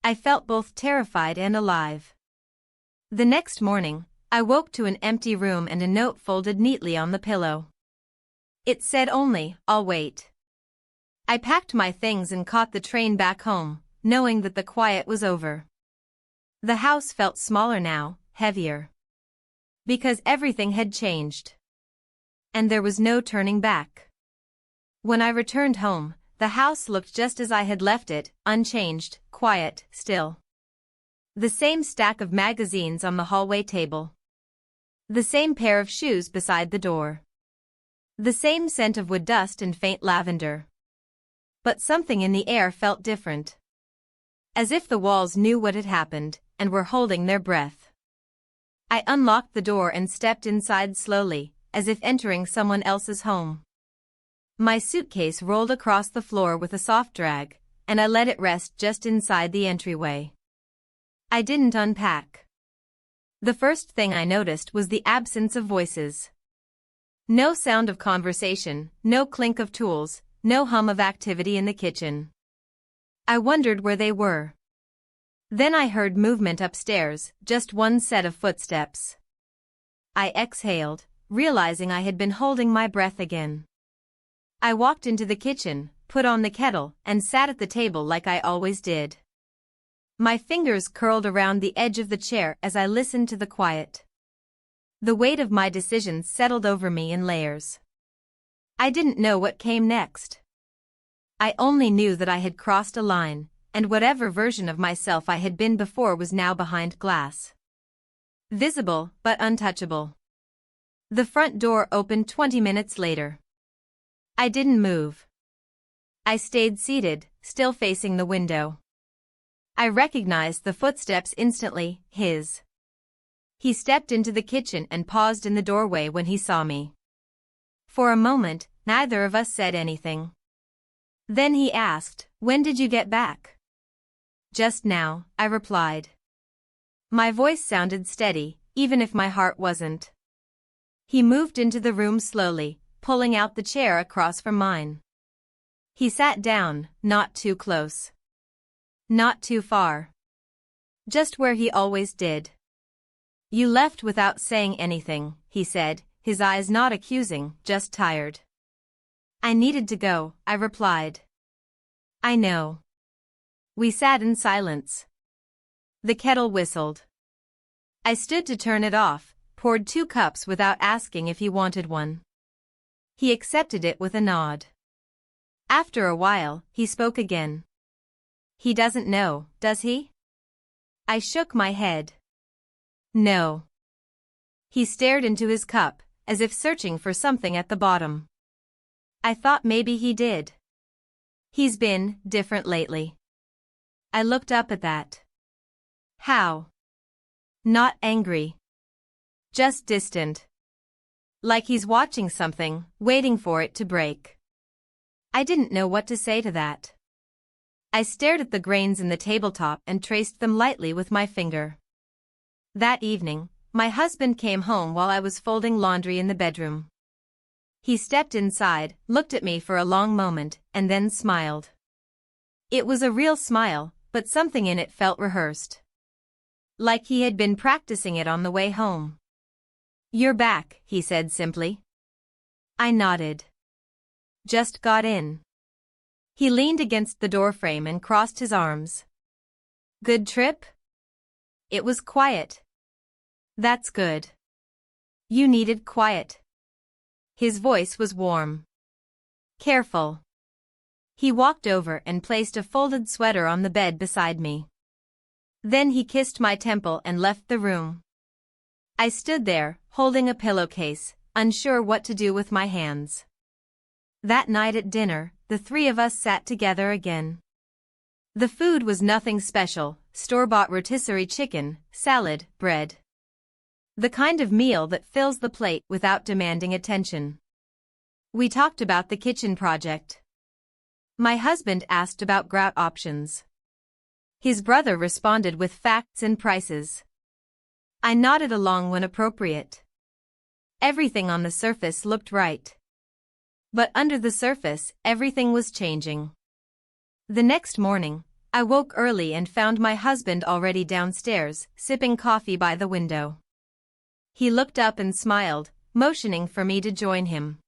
I felt both terrified and alive. The next morning, I woke to an empty room and a note folded neatly on the pillow. It said only, "I'll wait." I packed my things and caught the train back home, knowing that the quiet was over. The house felt smaller now, heavier. Because everything had changed. And there was no turning back. When I returned home, the house looked just as I had left it, unchanged, quiet, still. The same stack of magazines on the hallway table. The same pair of shoes beside the door. The same scent of wood dust and faint lavender. But something in the air felt different. As if the walls knew what had happened, and were holding their breath. I unlocked the door and stepped inside slowly, as if entering someone else's home. My suitcase rolled across the floor with a soft drag, and I let it rest just inside the entryway. I didn't unpack. The first thing I noticed was the absence of voices. No sound of conversation, no clink of tools, no hum of activity in the kitchen. I wondered where they were. Then I heard movement upstairs, just one set of footsteps. I exhaled, realizing I had been holding my breath again. I walked into the kitchen, put on the kettle, and sat at the table like I always did. My fingers curled around the edge of the chair as I listened to the quiet. The weight of my decisions settled over me in layers. I didn't know what came next. I only knew that I had crossed a line, and whatever version of myself I had been before was now behind glass. Visible, but untouchable. The front door opened 20 minutes later. I didn't move. I stayed seated, still facing the window. I recognized the footsteps instantly, his. He stepped into the kitchen and paused in the doorway when he saw me. For a moment, neither of us said anything. Then he asked, "When did you get back?" "Just now," I replied. My voice sounded steady, even if my heart wasn't. He moved into the room slowly, pulling out the chair across from mine. He sat down, not too close. Not too far. Just where he always did. "You left without saying anything," he said, his eyes not accusing, just tired. "I needed to go," I replied. "I know." We sat in silence. The kettle whistled. I stood to turn it off, poured 2 cups without asking if he wanted one. He accepted it with a nod. After a while, he spoke again. "He doesn't know, does he?" I shook my head. "No." He stared into his cup, as if searching for something at the bottom. I thought maybe he did. "He's been different lately." I looked up at that. "How?" "Not angry. Just distant. Like he's watching something, waiting for it to break." I didn't know what to say to that. I stared at the grains in the tabletop and traced them lightly with my finger. That evening, my husband came home while I was folding laundry in the bedroom. He stepped inside, looked at me for a long moment, and then smiled. It was a real smile, but something in it felt rehearsed. Like he had been practicing it on the way home. "You're back," he said simply. I nodded. "Just got in." He leaned against the doorframe and crossed his arms. "Good trip?" "It was quiet." "That's good. You needed quiet." His voice was warm. "Careful." He walked over and placed a folded sweater on the bed beside me. Then he kissed my temple and left the room. I stood there, holding a pillowcase, unsure what to do with my hands. That night at dinner, the 3 of us sat together again. The food was nothing special, store-bought rotisserie chicken, salad, bread. The kind of meal that fills the plate without demanding attention. We talked about the kitchen project. My husband asked about grout options. His brother responded with facts and prices. I nodded along when appropriate. Everything on the surface looked right. But under the surface, everything was changing. The next morning, I woke early and found my husband already downstairs, sipping coffee by the window. He looked up and smiled, motioning for me to join him.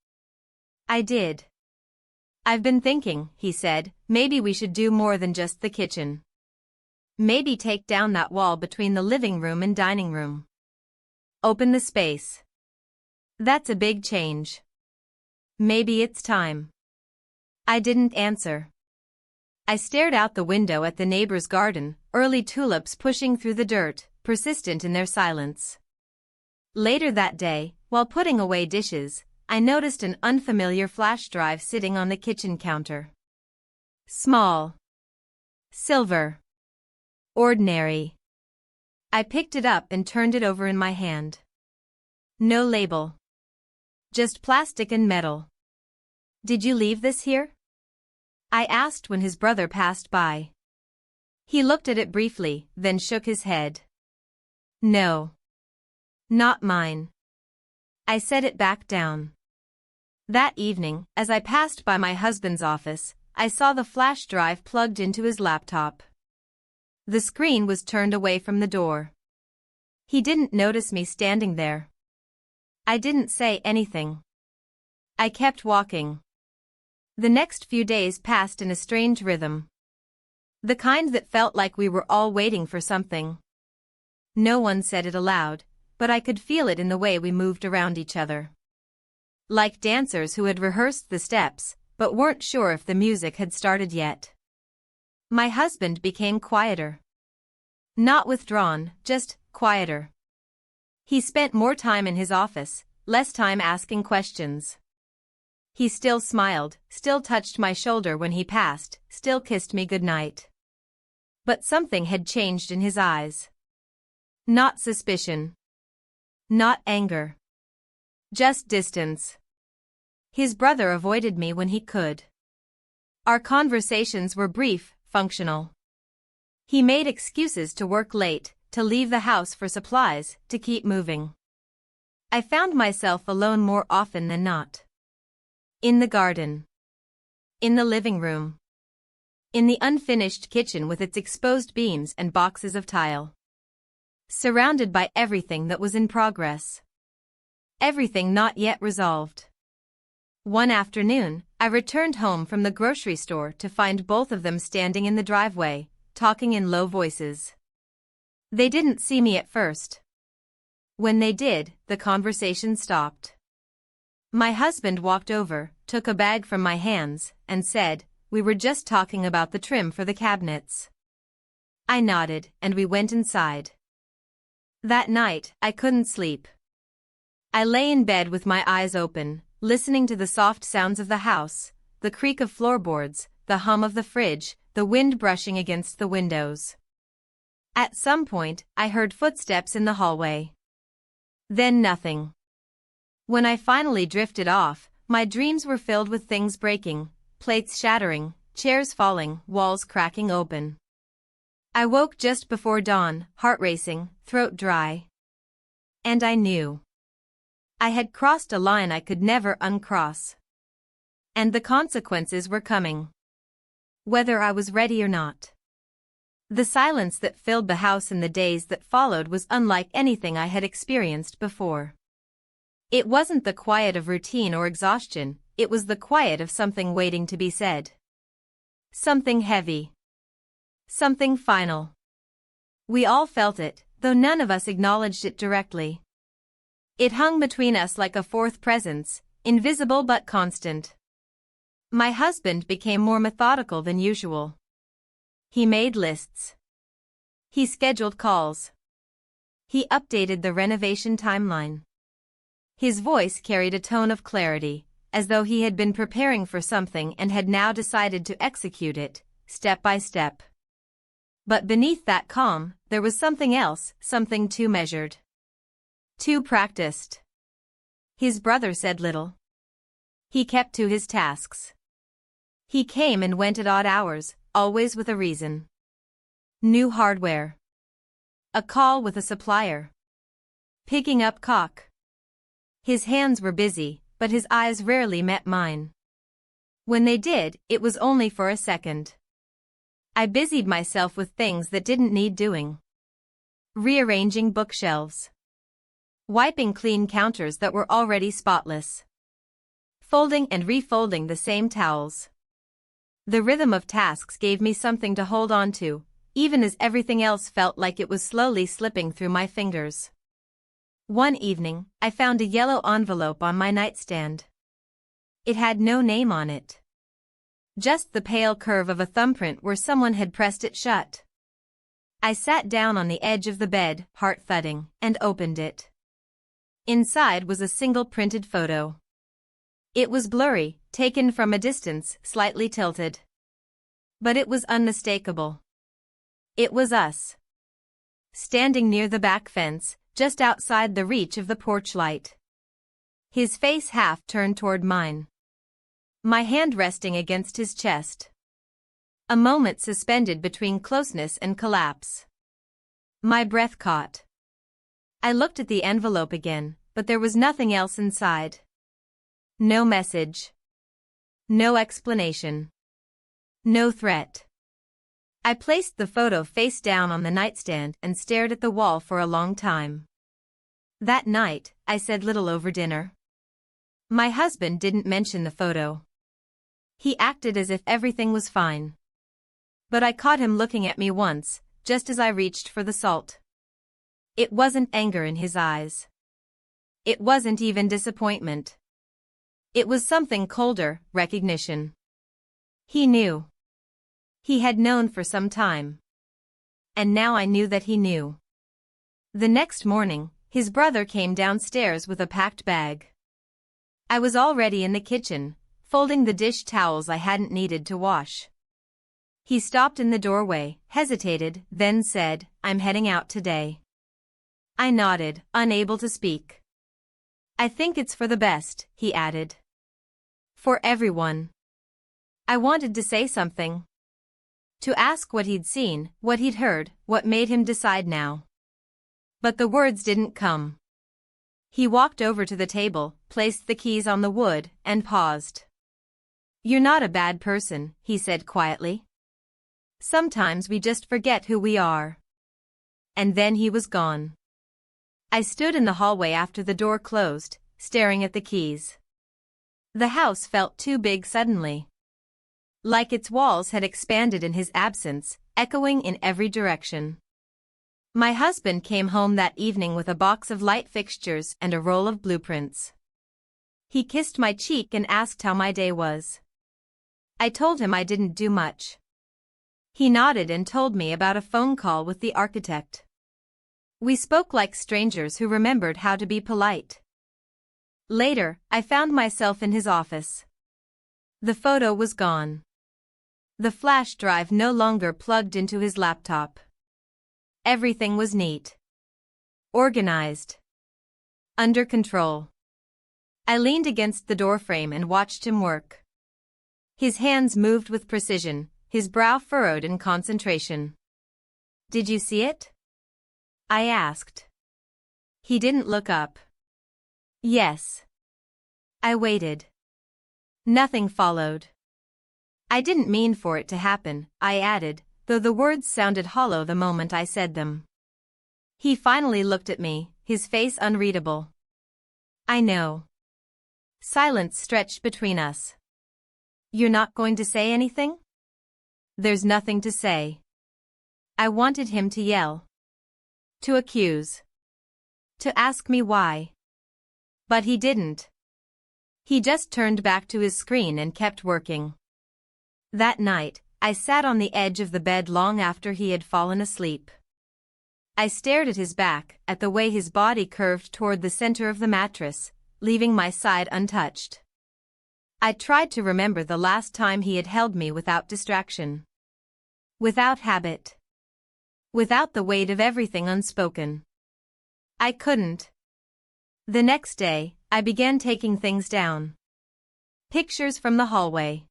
I did. "I've been thinking," he said, "maybe we should do more than just the kitchen. Maybe take down that wall between the living room and dining room. Open the space. That's a big change. Maybe it's time." I didn't answer. I stared out the window at the neighbor's garden, early tulips pushing through the dirt, persistent in their silence. Later that day, while putting away dishes, I noticed an unfamiliar flash drive sitting on the kitchen counter. Small. Silver. Ordinary. I picked it up and turned it over in my hand. No label. Just plastic and metal. Did you leave this here? I asked when his brother passed by. He looked at it briefly, then shook his head. No. Not mine. I set it back down. That evening, as I passed by my husband's office, I saw the flash drive plugged into his laptop. The screen was turned away from the door. He didn't notice me standing there. I didn't say anything. I kept walking. The next few days passed in a strange rhythm. The kind that felt like we were all waiting for something. No one said it aloud, but I could feel it in the way we moved around each other. Like dancers who had rehearsed the steps, but weren't sure if the music had started yet. My husband became quieter. Not withdrawn, just quieter. He spent more time in his office, less time asking questions. He still smiled, still touched my shoulder when he passed, still kissed me goodnight. But something had changed in his eyes. Not suspicion. Not anger. Just distance. His brother avoided me when he could. Our conversations were brief, functional. He made excuses to work late, to leave the house for supplies, to keep moving. I found myself alone more often than not. In the garden. In the living room. In the unfinished kitchen with its exposed beams and boxes of tile. Surrounded by everything that was in progress. Everything not yet resolved. One afternoon, I returned home from the grocery store to find both of them standing in the driveway, talking in low voices. They didn't see me at first. When they did, the conversation stopped. My husband walked over, took a bag from my hands, and said, "We were just talking about the trim for the cabinets." I nodded, and we went inside. That night, I couldn't sleep. I lay in bed with my eyes open, listening to the soft sounds of the house, the creak of floorboards, the hum of the fridge, the wind brushing against the windows. At some point, I heard footsteps in the hallway. Then nothing. When I finally drifted off, my dreams were filled with things breaking, plates shattering, chairs falling, walls cracking open. I woke just before dawn, heart racing, throat dry. And I knew. I had crossed a line I could never uncross. And the consequences were coming. Whether I was ready or not. The silence that filled the house in the days that followed was unlike anything I had experienced before. It wasn't the quiet of routine or exhaustion, it was the quiet of something waiting to be said. Something heavy. Something final. We all felt it, though none of us acknowledged it directly. It hung between us like a fourth presence, invisible but constant. My husband became more methodical than usual. He made lists. He scheduled calls. He updated the renovation timeline. His voice carried a tone of clarity, as though he had been preparing for something and had now decided to execute it, step by step. But beneath that calm, there was something else, something too measured. Too practiced. His brother said little. He kept to his tasks. He came and went at odd hours, always with a reason. New hardware. A call with a supplier. Picking up caulk. His hands were busy, but his eyes rarely met mine. When they did, it was only for a second. I busied myself with things that didn't need doing. Rearranging bookshelves. Wiping clean counters that were already spotless. Folding and refolding the same towels. The rhythm of tasks gave me something to hold on to, even as everything else felt like it was slowly slipping through my fingers. One evening, I found a yellow envelope on my nightstand. It had no name on it. Just the pale curve of a thumbprint where someone had pressed it shut. I sat down on the edge of the bed, heart thudding, and opened it. Inside was a single printed photo. It was blurry, taken from a distance, slightly tilted. But it was unmistakable. It was us. Standing near the back fence, just outside the reach of the porch light. His face half turned toward mine. my hand resting against his chest. A moment suspended between closeness and collapse. My breath caught. I looked at the envelope again, but there was nothing else inside. No message. No explanation. No threat. I placed the photo face down on the nightstand and stared at the wall for a long time. That night, I said little over dinner. My husband didn't mention the photo. He acted as if everything was fine. But I caught him looking at me once, just as I reached for the salt. It wasn't anger in his eyes. It wasn't even disappointment. It was something colder, recognition. He knew. He had known for some time. And now I knew that he knew. The next morning, his brother came downstairs with a packed bag. I was already in the kitchen, folding the dish towels I hadn't needed to wash. He stopped in the doorway, hesitated, then said, "I'm heading out today." I nodded, unable to speak. "I think it's for the best," he added. "For everyone." I wanted to say something. To ask what he'd seen, what he'd heard, what made him decide now. But the words didn't come. He walked over to the table, placed the keys on the wood, and paused. "You're not a bad person," he said quietly. "Sometimes we just forget who we are." And then he was gone. I stood in the hallway after the door closed, staring at the keys. The house felt too big suddenly. Like its walls had expanded in his absence, echoing in every direction. My husband came home that evening with a box of light fixtures and a roll of blueprints. He kissed my cheek and asked how my day was. I told him I didn't do much. He nodded and told me about a phone call with the architect. We spoke like strangers who remembered how to be polite. Later, I found myself in his office. The photo was gone. The flash drive no longer plugged into his laptop. Everything was neat. Organized. Under control. I leaned against the doorframe and watched him work. His hands moved with precision, his brow furrowed in concentration. "Did you see it?" I asked. He didn't look up. "Yes." I waited. Nothing followed. "I didn't mean for it to happen," I added, though the words sounded hollow the moment I said them. He finally looked at me, his face unreadable. "I know." Silence stretched between us. "You're not going to say anything?" "There's nothing to say." I wanted him to yell. To accuse. To ask me why. But he didn't. He just turned back to his screen and kept working. That night, I sat on the edge of the bed long after he had fallen asleep. I stared at his back, at the way his body curved toward the center of the mattress, leaving my side untouched. I tried to remember the last time he had held me without distraction. Without habit. Without the weight of everything unspoken. I couldn't. The next day, I began taking things down. Pictures from the hallway.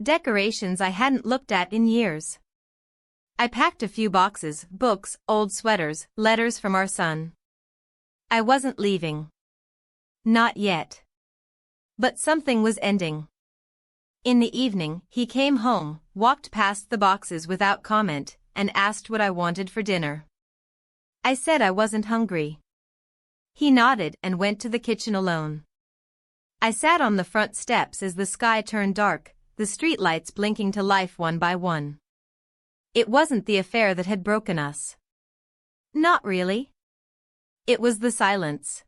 Decorations I hadn't looked at in years. I packed a few boxes, books, old sweaters, letters from our son. I wasn't leaving. Not yet. But something was ending. In the evening, he came home, walked past the boxes without comment, and asked what I wanted for dinner. I said I wasn't hungry. He nodded and went to the kitchen alone. I sat on the front steps as the sky turned dark, the streetlights blinking to life one by one. It wasn't the affair that had broken us. Not really. It was the silence.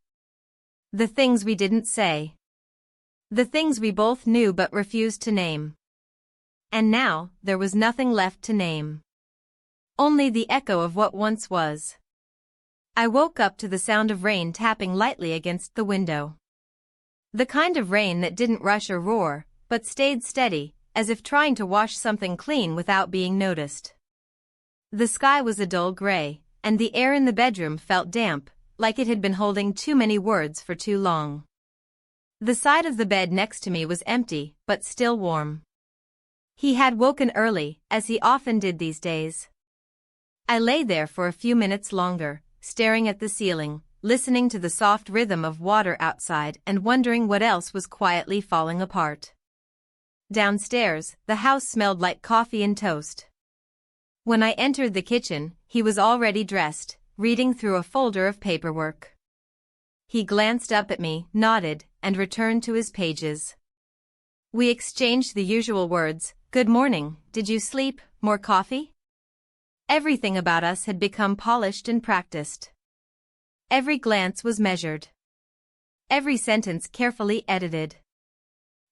The things we didn't say. The things we both knew but refused to name. And now, there was nothing left to name. Only the echo of what once was. I woke up to the sound of rain tapping lightly against the window. The kind of rain that didn't rush or roar, but stayed steady, as if trying to wash something clean without being noticed. The sky was a dull gray, and the air in the bedroom felt damp, like it had been holding too many words for too long. The side of the bed next to me was empty, but still warm. He had woken early, as he often did these days. I lay there for a few minutes longer, staring at the ceiling, listening to the soft rhythm of water outside and wondering what else was quietly falling apart. Downstairs, the house smelled like coffee and toast. When I entered the kitchen, he was already dressed, reading through a folder of paperwork. He glanced up at me, nodded, and returned to his pages. We exchanged the usual words, "Good morning, did you sleep, more coffee?" Everything about us had become polished and practiced. Every glance was measured. Every sentence carefully edited.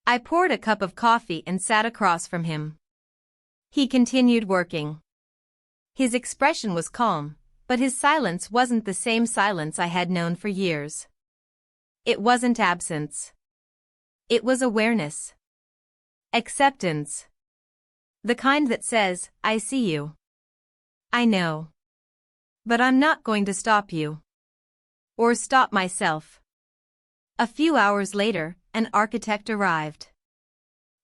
I poured a cup of coffee and sat across from him. He continued working. His expression was calm, but his silence wasn't the same silence I had known for years. It wasn't absence. It was awareness. Acceptance. The kind that says, "I see you. I know. But I'm not going to stop you. Or stop myself." A few hours later, an architect arrived.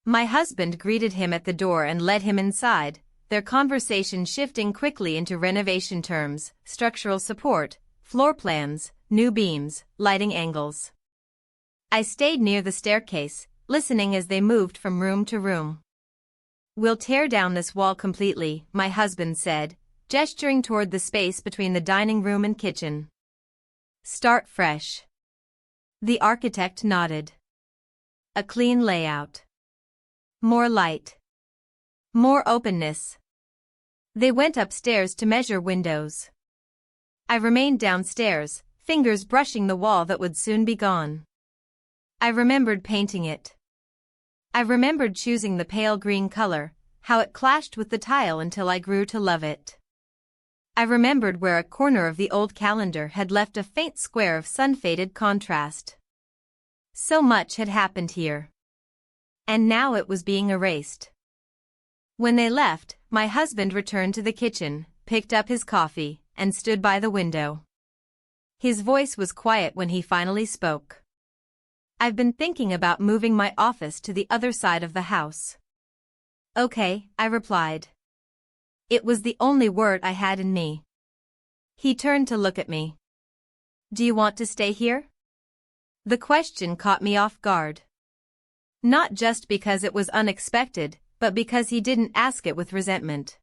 My husband greeted him at the door and led him inside, their conversation shifting quickly into renovation terms, structural support, floor plans, new beams, lighting angles. I stayed near the staircase, listening as they moved from room to room. "We'll tear down this wall completely," my husband said, gesturing toward the space between the dining room and kitchen. "Start fresh." The architect nodded. A clean layout. More light. More openness. They went upstairs to measure windows. I remained downstairs, fingers brushing the wall that would soon be gone. I remembered painting it. I remembered choosing the pale green color, how it clashed with the tile until I grew to love it. I remembered where a corner of the old calendar had left a faint square of sun-faded contrast. So much had happened here. And now it was being erased. When they left, my husband returned to the kitchen, picked up his coffee, and stood by the window. His voice was quiet when he finally spoke. "I've been thinking about moving my office to the other side of the house." "Okay," I replied. It was the only word I had in me. He turned to look at me. "Do you want to stay here?" The question caught me off guard. Not just because it was unexpected, but because he didn't ask it with resentment.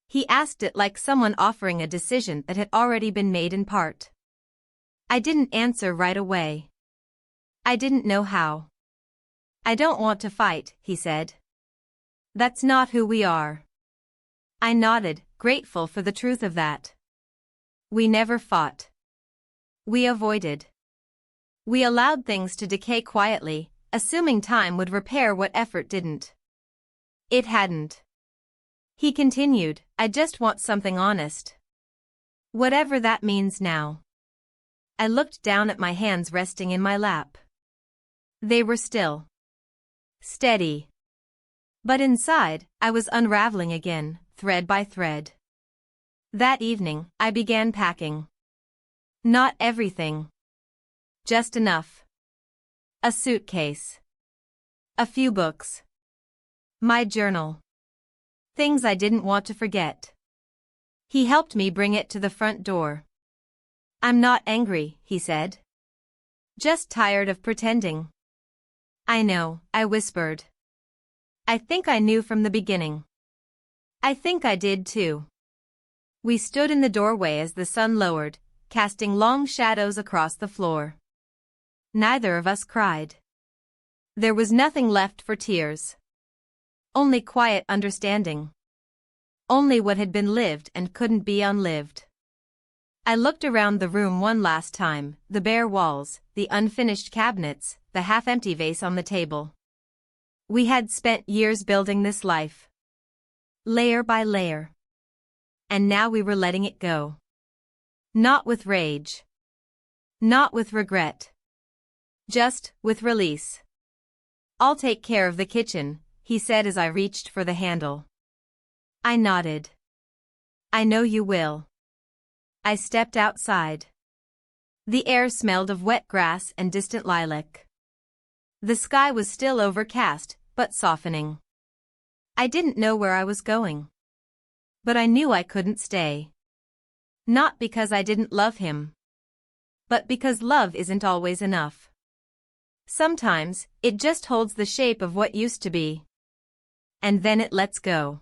He asked it like someone offering a decision that had already been made in part. I didn't answer right away. I didn't know how. "I don't want to fight," he said. "That's not who we are." I nodded, grateful for the truth of that. We never fought. We avoided. We allowed things to decay quietly, assuming time would repair what effort didn't. It hadn't. He continued, "I just want something honest. Whatever that means now." I looked down at my hands resting in my lap. They were still. Steady. But inside, I was unraveling again, thread by thread. That evening, I began packing. Not everything. Just enough. A suitcase. A few books. My journal. Things I didn't want to forget. He helped me bring it to the front door. "I'm not angry," he said. "Just tired of pretending." "I know," I whispered. "I think I knew from the beginning." "I think I did too." We stood in the doorway as the sun lowered, casting long shadows across the floor. Neither of us cried. There was nothing left for tears. Only quiet understanding. Only what had been lived and couldn't be unlived. I looked around the room one last time, the bare walls, the unfinished cabinets, the half-empty vase on the table. We had spent years building this life. Layer by layer. And now we were letting it go. Not with rage. Not with regret. Just with release. "I'll take care of the kitchen," he said as I reached for the handle. I nodded. "I know you will." I stepped outside. The air smelled of wet grass and distant lilac. The sky was still overcast, but softening. I didn't know where I was going. But I knew I couldn't stay. Not because I didn't love him, but because love isn't always enough. Sometimes, it just holds the shape of what used to be. And then it lets go.